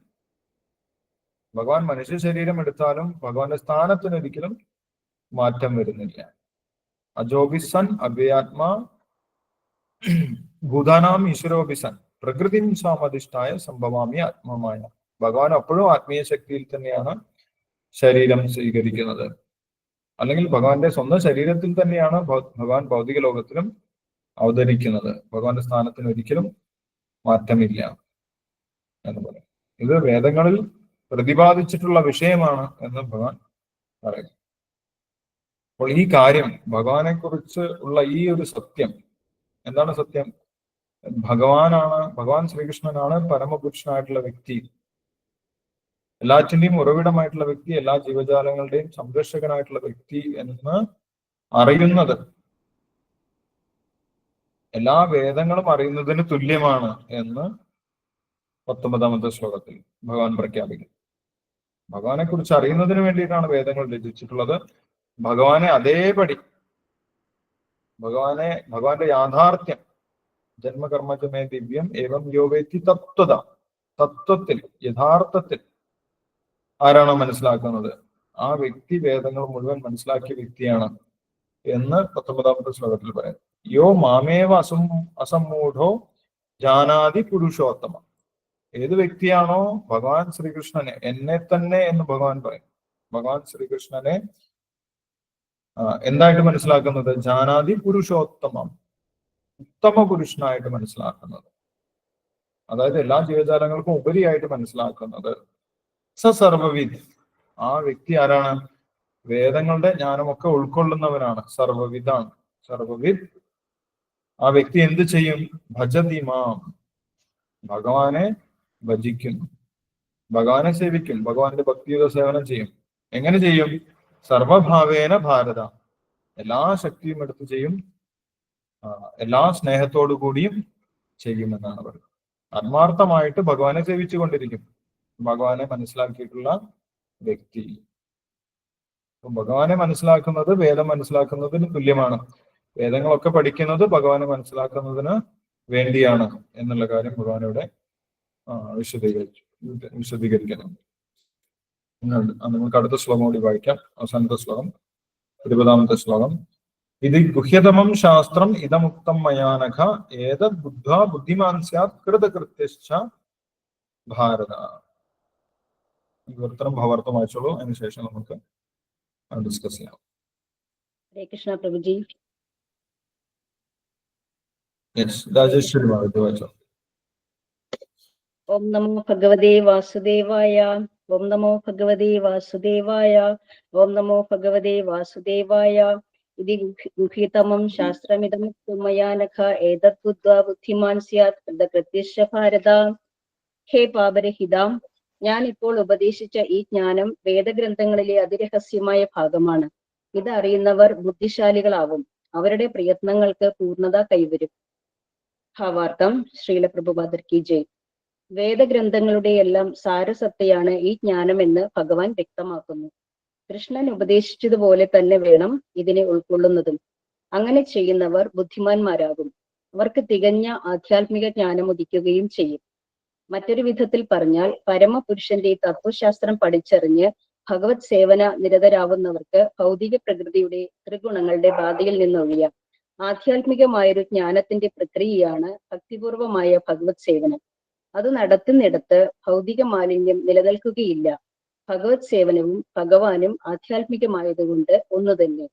ഭഗവാൻ മനുഷ്യ ശരീരം എടുത്താലും ഭഗവാന്റെ സ്ഥാനത്തിന് ഒരിക്കലും മാറ്റം വരുന്നില്ല. അജോബിസൻ അവ്യാത്മാ ഭൂതാനാം ഈശ്വരോബിസൻ പ്രകൃതി സ്വാമധിഷ്ഠായ സംഭവാമി ആത്മമായ. ഭഗവാൻ അപ്പോഴും ആത്മീയ ശക്തിയിൽ തന്നെയാണ് ശരീരം സ്വീകരിക്കുന്നത്. അല്ലെങ്കിൽ ഭഗവാന്റെ സ്വന്തം ശരീരത്തിൽ തന്നെയാണ് ഭഗവാൻ ഭൗതിക ലോകത്തിലും അവതരിക്കുന്നത്. ഭഗവാന്റെ സ്ഥാനത്തിന് ഒരിക്കലും മാറ്റമില്ല എന്ന് പറയും. ഇത് വേദങ്ങളിൽ പ്രതിപാദിച്ചിട്ടുള്ള വിഷയമാണ് എന്ന് ഭഗവാൻ പറയുന്നു. അപ്പോൾ ഈ കാര്യം, ഭഗവാനെ കുറിച്ച് ഉള്ള ഈ ഒരു സത്യം, എന്താണ് സത്യം? ഭഗവാൻ ശ്രീകൃഷ്ണനാണ് പരമപുരുഷനായിട്ടുള്ള വ്യക്തി, എല്ലാറ്റിന്റെയും ഉറവിടമായിട്ടുള്ള വ്യക്തി, എല്ലാ ജീവജാലങ്ങളുടെയും സംരക്ഷകനായിട്ടുള്ള വ്യക്തി എന്ന് അറിയുന്നത് എല്ലാ വേദങ്ങളും അറിയുന്നതിന് തുല്യമാണ് എന്ന് 19-ാമത്തെ ശ്ലോകത്തിൽ ഭഗവാൻ പ്രഖ്യാപിക്കും. ഭഗവാനെ കുറിച്ച് അറിയുന്നതിന് വേണ്ടിയിട്ടാണ് വേദങ്ങൾ രചിച്ചിട്ടുള്ളത്. ഭഗവാനെ അതേപടി, ഭഗവാന്റെ യാഥാർത്ഥ്യം, ജന്മകർമ്മജമേ ദിവ്യം ഏവം യോവേത്തി തത്വത, തത്വത്തിൽ യഥാർത്ഥത്തിൽ ആരാണോ മനസ്സിലാക്കുന്നത് ആ വ്യക്തി വേദങ്ങൾ മുഴുവൻ മനസ്സിലാക്കിയ വ്യക്തിയാണ് എന്ന് 19ാമത്തെ ശ്ലോകത്തിൽ പറയുന്നു. യോ മാമേവ അസമ്മൂഢോ ജാനാതി പുരുഷോത്തമ. ഏത് വ്യക്തിയാണോ ഭഗവാൻ ശ്രീകൃഷ്ണനെ, എന്നെ തന്നെ എന്ന് ഭഗവാൻ പറയും, ഭഗവാൻ ശ്രീകൃഷ്ണനെ എന്തായിട്ട് മനസ്സിലാക്കുന്നത്? ജാനാതി പുരുഷോത്തമം, ഉത്തമ പുരുഷനായിട്ട് മനസ്സിലാക്കുന്നത്, അതായത് എല്ലാ ജീവജാലങ്ങൾക്കും ഉപരിയായിട്ട് മനസ്സിലാക്കുന്നത്. സർവവിദ്, ആ വ്യക്തി ആരാണ്? വേദങ്ങളുടെ ജ്ഞാനമൊക്കെ ഉൾക്കൊള്ളുന്നവനാണ്, സർവവിദാണ്. സർവവിദ്, ആ വ്യക്തി എന്ത് ചെയ്യും? ഭജതിമാം, ഭഗവാനെ ഭജിക്കുന്നു, ഭഗവാനെ സേവിക്കും, ഭഗവാന്റെ ഭക്തിയുത സേവനം ചെയ്യും. എങ്ങനെ ചെയ്യും? സർവഭാവേന ഭാരത, എല്ലാ ശക്തിയും എടുത്ത് ചെയ്യും, എല്ലാ സ്നേഹത്തോടു കൂടിയും ചെയ്യുമെന്നാണ് പറയുന്നത്. ആത്മാർത്ഥമായിട്ട് ഭഗവാനെ സേവിച്ചുകൊണ്ടിരിക്കും ഭഗവാനെ മനസ്സിലാക്കിയിട്ടുള്ള വ്യക്തി. ഭഗവാനെ മനസ്സിലാക്കുന്നത് വേദം മനസ്സിലാക്കുന്നതിന് തുല്യമാണ്. വേദങ്ങളൊക്കെ പഠിക്കുന്നത് ഭഗവാനെ മനസ്സിലാക്കുന്നതിന് വേണ്ടിയാണ് എന്നുള്ള കാര്യം ഭഗവാനോടെ വിശദീകരിക്കണം. നമുക്ക് അടുത്ത ശ്ലോകം കൂടി വായിക്കാം. അവസാനത്തെ ശ്ലോകം, 20ാമത്തെ ശ്ലോകം. ഇത് ഗുഹ്യതമം ശാസ്ത്രം ഇതമുക്തം മയാനഘ ഏതദ് ബുദ്ധ്വാ ബുദ്ധിമാൻ സ്യാത് കൃതകൃത്യശ്ച ഭാരത. വിവർത്തനം ഭാവാർത്ഥം വായിച്ചോളൂ, അതിനുശേഷം നമുക്ക് ഡിസ്കസ് ചെയ്യാം. ഹരേ കൃഷ്ണ പ്രഭുജി. രാജേശ്വരി വായിച്ചോ. ഓം നമോ ഭഗവതേ വാസുദേവായ. ഓം നമോ ഭഗവതേ വാസുദേവായ. ഓം നമോ ഭഗവതേ വാസുദേവായ. ഇതി ഗുഹ്യതമം ശാസ്ത്രമിദം മയാനഘ ഏതദ് ബുദ്ധ്വാ ബുദ്ധിമാൻ സ്യാത് കൃതകൃത്യശ്ച ഭാരത. ഹേ പാപരഹിതാം, ഞാൻ ഇപ്പോൾ ഉപദേശിച്ച ഈ ജ്ഞാനം വേദഗ്രന്ഥങ്ങളിലെ അതിരഹസ്യമായ ഭാഗമാണ്. ഇത് അറിയുന്നവർ ബുദ്ധിശാലികളാവും, അവരുടെ പ്രയത്നങ്ങൾക്ക് പൂർണ്ണത കൈവരും. ഭാവാർത്ഥം. ശ്രീല പ്രഭുപാദർ കി ജയ്. വേദഗ്രന്ഥങ്ങളുടെ എല്ലാം സാരസത്തയാണ് ഈ ജ്ഞാനമെന്ന് ഭഗവാൻ വ്യക്തമാക്കുന്നു. കൃഷ്ണൻ ഉപദേശിച്ചതുപോലെ തന്നെ വേണം ഇതിനെ ഉൾക്കൊള്ളുന്നതും. അങ്ങനെ ചെയ്യുന്നവർ ബുദ്ധിമാന്മാരാകും, അവർക്ക് തികഞ്ഞ ആധ്യാത്മിക ജ്ഞാനം ഉദിക്കുകയും ചെയ്യും. മറ്റൊരു വിധത്തിൽ പറഞ്ഞാൽ, പരമപുരുഷന്റെ തത്വശാസ്ത്രം പഠിച്ചറിഞ്ഞ് ഭഗവത് സേവന നിരതരാവുന്നവർക്ക് ഭൗതിക പ്രകൃതിയുടെ ത്രിഗുണങ്ങളുടെ ബാധയിൽ നിന്നൊഴിയാം. ആധ്യാത്മികമായൊരു ജ്ഞാനത്തിന്റെ പ്രക്രിയയാണ് ഭക്തിപൂർവമായ ഭഗവത് സേവനം. അത് നടത്തുന്നിടത്ത് ഭൗതിക മാലിന്യം നിലനിൽക്കുകയില്ല. ഭഗവത് സേവനവും ഭഗവാനും ആധ്യാത്മികമായതുകൊണ്ട് ഒന്നു തന്നെ.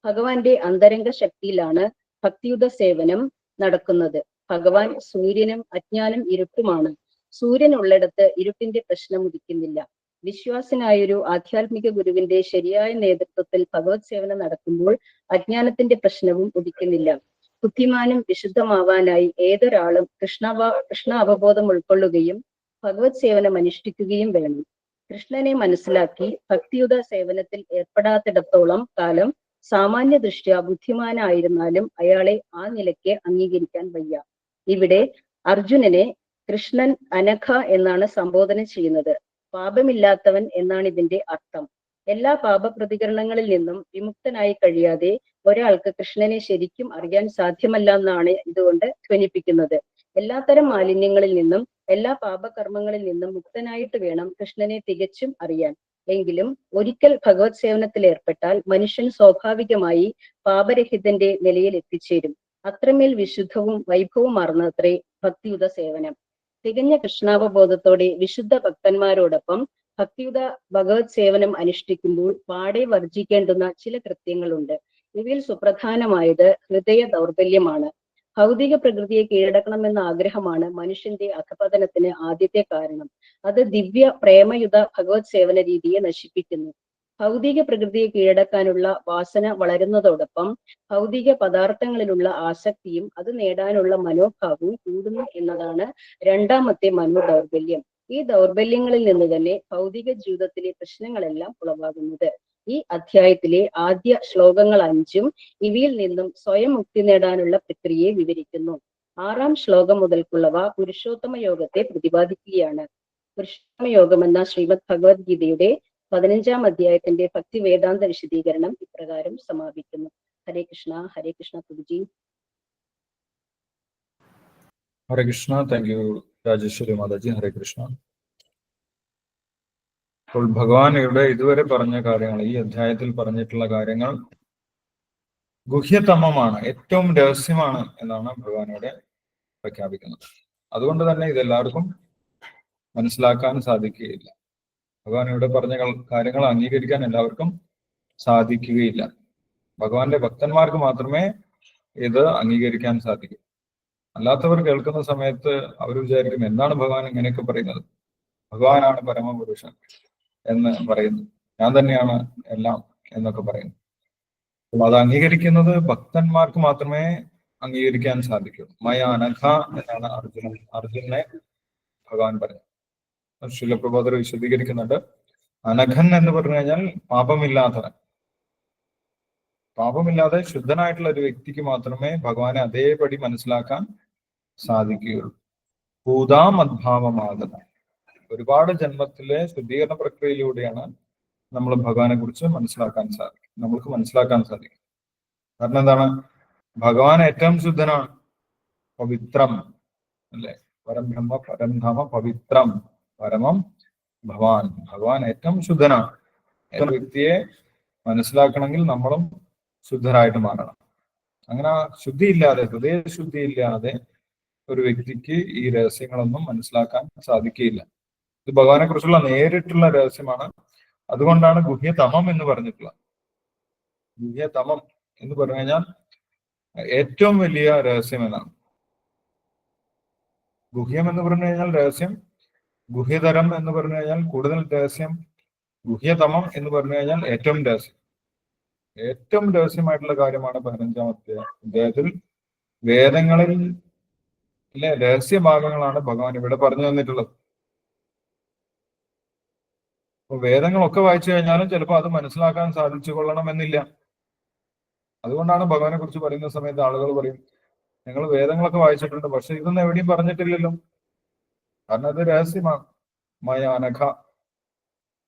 ഭഗവാന്റെ അന്തരംഗ ശക്തിയിലാണ് ഭക്തിയുത സേവനം നടക്കുന്നത്. ഭഗവാൻ സൂര്യനും അജ്ഞാനം ഇരുട്ടുമാണ്. സൂര്യൻ ഉള്ളിടത്ത് ഇരുട്ടിന്റെ പ്രശ്നം ഉദിക്കുന്നില്ല. വിശ്വാസനായൊരു ആധ്യാത്മിക ഗുരുവിന്റെ ശരിയായ നേതൃത്വത്തിൽ ഭഗവത് സേവനം നടക്കുമ്പോൾ അജ്ഞാനത്തിന്റെ പ്രശ്നവും ഉദിക്കുന്നില്ല. ബുദ്ധിമാനും വിശുദ്ധമാവാനായി ഏതൊരാളും കൃഷ്ണ അവബോധം ഉൾക്കൊള്ളുകയും ഭഗവത് സേവനം അനുഷ്ഠിക്കുകയും വേണം. കൃഷ്ണനെ മനസ്സിലാക്കി ഭക്തിയുത സേവനത്തിൽ ഏർപ്പെടാത്തിടത്തോളം കാലം സാമാന്യ ദൃഷ്ട്യാ ബുദ്ധിമാനായിരുന്നാലും അയാളെ ആ നിലയ്ക്ക് അംഗീകരിക്കാൻ വയ്യ. ഇവിടെ അർജുനനെ കൃഷ്ണൻ അനഘ എന്നാണ് സംബോധന ചെയ്യുന്നത്. പാപമില്ലാത്തവൻ എന്നാണ് ഇതിന്റെ അർത്ഥം. എല്ലാ പാപപ്രതികരണങ്ങളിൽ നിന്നും വിമുക്തനായി കഴിയാതെ ഒരാൾക്ക് കൃഷ്ണനെ ശരിക്കും അറിയാൻ സാധ്യമല്ല എന്നാണ് ഇതുകൊണ്ട് ധ്വനിപ്പിക്കുന്നത്. എല്ലാത്തരം മാലിന്യങ്ങളിൽ നിന്നും എല്ലാ പാപകർമ്മങ്ങളിൽ നിന്നും മുക്തനായിട്ട് വേണം കൃഷ്ണനെ തികച്ചും അറിയാൻ. എങ്കിലും ഒരിക്കൽ ഭഗവത് സേവനത്തിൽ ഏർപ്പെട്ടാൽ മനുഷ്യൻ സ്വാഭാവികമായി പാപരഹിതന്റെ നിലയിൽ എത്തിച്ചേരും. അത്രമേൽ വിശുദ്ധവും വൈഭവമാർന്നത്രേ ഭക്തിയുത സേവനം. തികഞ്ഞ കൃഷ്ണാവബോധത്തോടെ വിശുദ്ധ ഭക്തന്മാരോടൊപ്പം ഭക്തിയുത ഭഗവത് സേവനം അനുഷ്ഠിക്കുമ്പോൾ പാടെ വർജിക്കേണ്ടുന്ന ചില കൃത്യങ്ങളുണ്ട്. ഇവയിൽ സുപ്രധാനമായത് ഹൃദയ ദൗർബല്യമാണ്. ഭൗതിക പ്രകൃതിയെ കീഴടക്കണമെന്ന ആഗ്രഹമാണ് മനുഷ്യന്റെ അധപതനത്തിന് ആദ്യത്തെ കാരണം. അത് ദിവ്യ പ്രേമയുത ഭഗവത് സേവന രീതിയെ നശിപ്പിക്കുന്നു. ഭൗതിക പ്രകൃതിയെ കീഴടക്കാനുള്ള വാസന വളരുന്നതോടൊപ്പം ഭൗതിക പദാർത്ഥങ്ങളിലുള്ള ആസക്തിയും അത് നേടാനുള്ള മനോഭാവവും കൂടുന്നു എന്നതാണ് രണ്ടാമത്തെ മനോദൗർബല്യം. ഈ ദൗർബല്യങ്ങളിൽ നിന്ന് തന്നെ ഭൗതിക ജീവിതത്തിലെ പ്രശ്നങ്ങളെല്ലാം ഉളവാകുന്നത്. ഈ അധ്യായത്തിലെ ആദ്യ ശ്ലോകങ്ങൾ 5 ഇവയിൽ നിന്നും സ്വയം മുക്തി നേടാനുള്ള പ്രക്രിയയെ വിവരിക്കുന്നു. 6ാം ശ്ലോകം മുതൽക്കുള്ളവ പുരുഷോത്തമ യോഗത്തെ പ്രതിപാദിക്കുകയാണ്. പുരുഷോത്തമ യോഗം എന്ന ശ്രീമദ് ഭഗവത്ഗീതയുടെ 15ാം അധ്യായത്തിന്റെ ഭക്തി വേദാന്ത വിശദീകരണം ഇപ്രകാരം സമാപിക്കുന്നു. ഹരേ കൃഷ്ണ പ്രഭുജി. ഹരേ കൃഷ്ണ. Thank you Rajeshwari Mataji. ഹരേ കൃഷ്ണ. അപ്പോൾ ഭഗവാൻ ഇവിടെ ഇതുവരെ പറഞ്ഞ കാര്യങ്ങൾ, ഈ അധ്യായത്തിൽ പറഞ്ഞിട്ടുള്ള കാര്യങ്ങൾ ഗുഹ്യതമമാണ്, ഏറ്റവും രഹസ്യമാണ് എന്നാണ് ഭഗവാൻ ഇവിടെ പ്രഖ്യാപിക്കുന്നത്. അതുകൊണ്ട് തന്നെ ഇതെല്ലാവർക്കും മനസ്സിലാക്കാൻ സാധിക്കുകയില്ല. ഭഗവാൻ ഇവിടെ പറഞ്ഞ കാര്യങ്ങൾ അംഗീകരിക്കാൻ എല്ലാവർക്കും സാധിക്കുകയില്ല. ഭഗവാന്റെ ഭക്തന്മാർക്ക് മാത്രമേ ഇത് അംഗീകരിക്കാൻ സാധിക്കൂ. അല്ലാത്തവർ കേൾക്കുന്ന സമയത്ത് അവർ വിചാരിക്കും, എന്താണ് ഭഗവാൻ ഇങ്ങനെയൊക്കെ പറയുന്നത്, ഭഗവാനാണ് പരമപുരുഷൻ എന്ന് പറയുന്നു, ഞാൻ തന്നെയാണ് എല്ലാം എന്നൊക്കെ പറയുന്നു. അപ്പോൾ അത് അംഗീകരിക്കുന്നത് ഭക്തന്മാർക്ക് മാത്രമേ അംഗീകരിക്കാൻ സാധിക്കൂ. മയ അനഘ എന്നാണ് അർജുനെ ഭഗവാൻ പറഞ്ഞത്. ശിലപ്രഭാതർ വിശദീകരിക്കുന്നുണ്ട്. അനഘൻ എന്ന് പറഞ്ഞു കഴിഞ്ഞാൽ പാപമില്ലാത്തവൻ. പാപമില്ലാതെ ശുദ്ധനായിട്ടുള്ള ഒരു വ്യക്തിക്ക് മാത്രമേ ഭഗവാനെ അതേപടി മനസ്സിലാക്കാൻ സാധിക്കുകയുള്ളൂ. ഭൂതാമദ്ഭാവമാകുന്ന ഒരുപാട് ജന്മത്തിലെ ശുദ്ധീകരണ പ്രക്രിയയിലൂടെയാണ് നമ്മൾ ഭഗവാനെ കുറിച്ച് നമ്മൾക്ക് മനസ്സിലാക്കാൻ സാധിക്കും. കാരണം എന്താണ്? ഭഗവാൻ ഏറ്റവും ശുദ്ധനാണ്, പവിത്രം അല്ലെ, പരംബ്രഹ്മ പരംധാമ പവിത്രം പരമം ഭഗവാൻ ഏറ്റവും ശുദ്ധനാണ്. ഒരു വ്യക്തിയെ മനസ്സിലാക്കണമെങ്കിൽ നമ്മളും ശുദ്ധരായിട്ട് മാറണം. അങ്ങനെ ശുദ്ധിയില്ലാതെ, ഹൃദയശുദ്ധിയില്ലാതെ ഒരു വ്യക്തിക്ക് ഈ രഹസ്യങ്ങളൊന്നും മനസ്സിലാക്കാൻ സാധിക്കുകയില്ല. ഇത് ഭഗവാനെ കുറിച്ചുള്ള നേരിട്ടുള്ള രഹസ്യമാണ്. അതുകൊണ്ടാണ് ഗുഹ്യതമം എന്ന് പറഞ്ഞിട്ടുള്ളത്. ഗുഹ്യതമം എന്ന് പറഞ്ഞു കഴിഞ്ഞാൽ ഏറ്റവും വലിയ രഹസ്യം എന്നാണ്. ഗുഹ്യം എന്ന് പറഞ്ഞു കഴിഞ്ഞാൽ രഹസ്യം, ഗുഹ്യതരം എന്ന് പറഞ്ഞു കഴിഞ്ഞാൽ കൂടുതൽ രഹസ്യം, ഗുഹ്യതമം എന്ന് പറഞ്ഞു കഴിഞ്ഞാൽ ഏറ്റവും രഹസ്യം. ഏറ്റവും രഹസ്യമായിട്ടുള്ള കാര്യമാണ് 15-ാമത്തെ അധ്യായത്തിൽ വേദങ്ങളിൽ രഹസ്യ ഭാഗങ്ങളാണ് ഭഗവാൻ ഇവിടെ പറഞ്ഞു തന്നിട്ടുള്ളത്. അപ്പൊ വേദങ്ങളൊക്കെ വായിച്ചു കഴിഞ്ഞാലും ചിലപ്പോൾ അത് മനസ്സിലാക്കാൻ സാധിച്ചു കൊള്ളണമെന്നില്ല. അതുകൊണ്ടാണ് ഭഗവാനെ കുറിച്ച് പറയുന്ന സമയത്ത് ആളുകൾ പറയും, ഞങ്ങൾ വേദങ്ങളൊക്കെ വായിച്ചിട്ടുണ്ട്, പക്ഷെ ഇതൊന്നും എവിടെയും പറഞ്ഞിട്ടില്ലല്ലോ. കാരണം അത് രഹസ്യമാണ്. മയ അനഘ.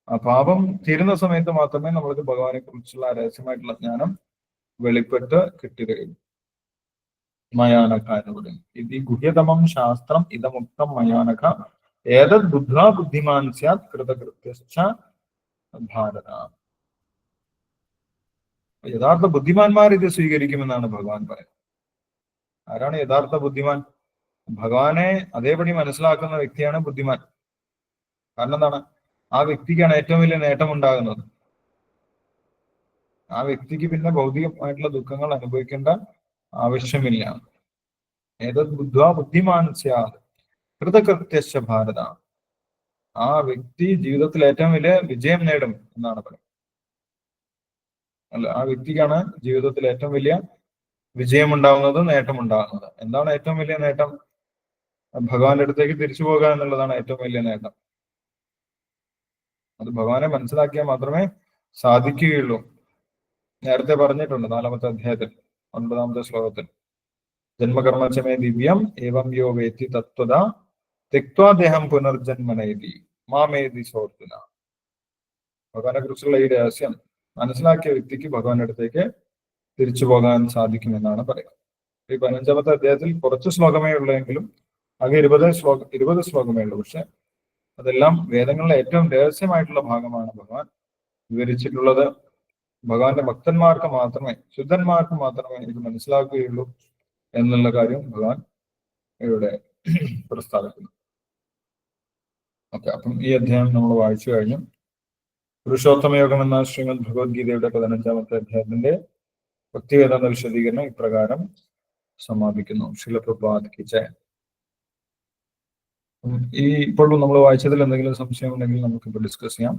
ആ പാപം തീരുന്ന സമയത്ത് മാത്രമേ നമ്മൾക്ക് ഭഗവാനെ കുറിച്ചുള്ള രഹസ്യമായിട്ടുള്ള ജ്ഞാനം വെളിപ്പെട്ട് കിട്ടുകയുള്ളൂ. മയാനഘ എന്ന് പറയും. ഇത് ഈ ഗുഹ്യതമം ശാസ്ത്രം ഇതമുക്തം മയാനഘ ഏതത് ബുദ്ധ്വാ ബുദ്ധിമാൻ സ്യാത് കൃതകൃത്യശ്ച ഭാരത. യഥാർത്ഥ ബുദ്ധിമാന്മാർ ഇത് സ്വീകരിക്കുമെന്നാണ് ഭഗവാൻ പറയുന്നത്. ആരാണ് യഥാർത്ഥ ബുദ്ധിമാൻ? ഭഗവാനെ അതേപടി മനസ്സിലാക്കുന്ന വ്യക്തിയാണ് ബുദ്ധിമാൻ. കാരണം എന്താണ്? ആ വ്യക്തിക്കാണ് ഏറ്റവും വലിയ നേട്ടം ഉണ്ടാകുന്നത്. ആ വ്യക്തിക്ക് പിന്നെ ഭൗതികമായിട്ടുള്ള ദുഃഖങ്ങൾ അനുഭവിക്കേണ്ട ആവശ്യമില്ല. ഏതത് ബുദ്ധ്വാ ബുദ്ധിമാൻ സ്യാത് കൃതകൃത്യശ്ച ഭാരത. ആ വ്യക്തി ജീവിതത്തിൽ ഏറ്റവും വലിയ വിജയം നേടും എന്നാണ് പറയുന്നത്. അല്ല, ആ വ്യക്തിക്കാണ് ജീവിതത്തിൽ ഏറ്റവും വലിയ വിജയം ഉണ്ടാകുന്നത്, നേട്ടം ഉണ്ടാകുന്നത്. എന്താണ് ഏറ്റവും വലിയ നേട്ടം? ഭഗവാന്റെ അടുത്തേക്ക് തിരിച്ചു പോകുക എന്നുള്ളതാണ് ഏറ്റവും വലിയ നേട്ടം. അത് ഭഗവാനെ മനസ്സിലാക്കിയാൽ മാത്രമേ സാധിക്കുകയുള്ളൂ. നേരത്തെ പറഞ്ഞിട്ടുണ്ട് 4-ാമത്തെ അധ്യായത്തിൽ 9-ാമത്തെ ശ്ലോകത്തിൽ, ജന്മകർമ്മചമേ ദിവ്യം ഏവം യോ വേത്തി തത്വത തെക്വാദേഹം പുനർജന്മനേതി മാമേതി സോർത്തുന. ഭഗവാനെ കുറിച്ചുള്ള ഈ രഹസ്യം മനസ്സിലാക്കിയ വ്യക്തിക്ക് ഭഗവാന്റെ അടുത്തേക്ക് തിരിച്ചു പോകാൻ സാധിക്കുമെന്നാണ് പറയുന്നത്. ഈ 15-ാമത്തെ അധ്യായത്തിൽ കുറച്ച് ശ്ലോകമേ ഉള്ളെങ്കിലും ആകെ 20 ശ്ലോകമേ ഉള്ളൂ. പക്ഷെ അതെല്ലാം വേദങ്ങളിലെ ഏറ്റവും രഹസ്യമായിട്ടുള്ള ഭാഗമാണ് ഭഗവാൻ വിവരിച്ചിട്ടുള്ളത്. ഭഗവാന്റെ ഭക്തന്മാർക്ക് മാത്രമേ, ശുദ്ധന്മാർക്ക് മാത്രമേ ഇത് മനസ്സിലാക്കുകയുള്ളൂ എന്നുള്ള കാര്യം ഭഗവാൻ ഇവിടെ പ്രസ്താവിക്കുന്നു. ഓക്കെ, അപ്പം ഈ അധ്യായം നമ്മൾ വായിച്ചു കഴിഞ്ഞു. പുരുഷോത്തമയോഗം എന്ന ശ്രീമദ് ഭഗവത്ഗീതയുടെ 15-ാമത്തെ അധ്യായത്തിന്റെ ഭക്തിവേദാന്ത വിശദീകരണം ഇപ്രകാരം സമാപിക്കുന്നു. ശ്രീല പ്രഭുപാദ് കി ജയ്. ഈ ഇപ്പോൾ നമ്മൾ വായിച്ചതിൽ എന്തെങ്കിലും സംശയം ഉണ്ടെങ്കിൽ നമുക്കിപ്പോൾ ഡിസ്കസ് ചെയ്യാം.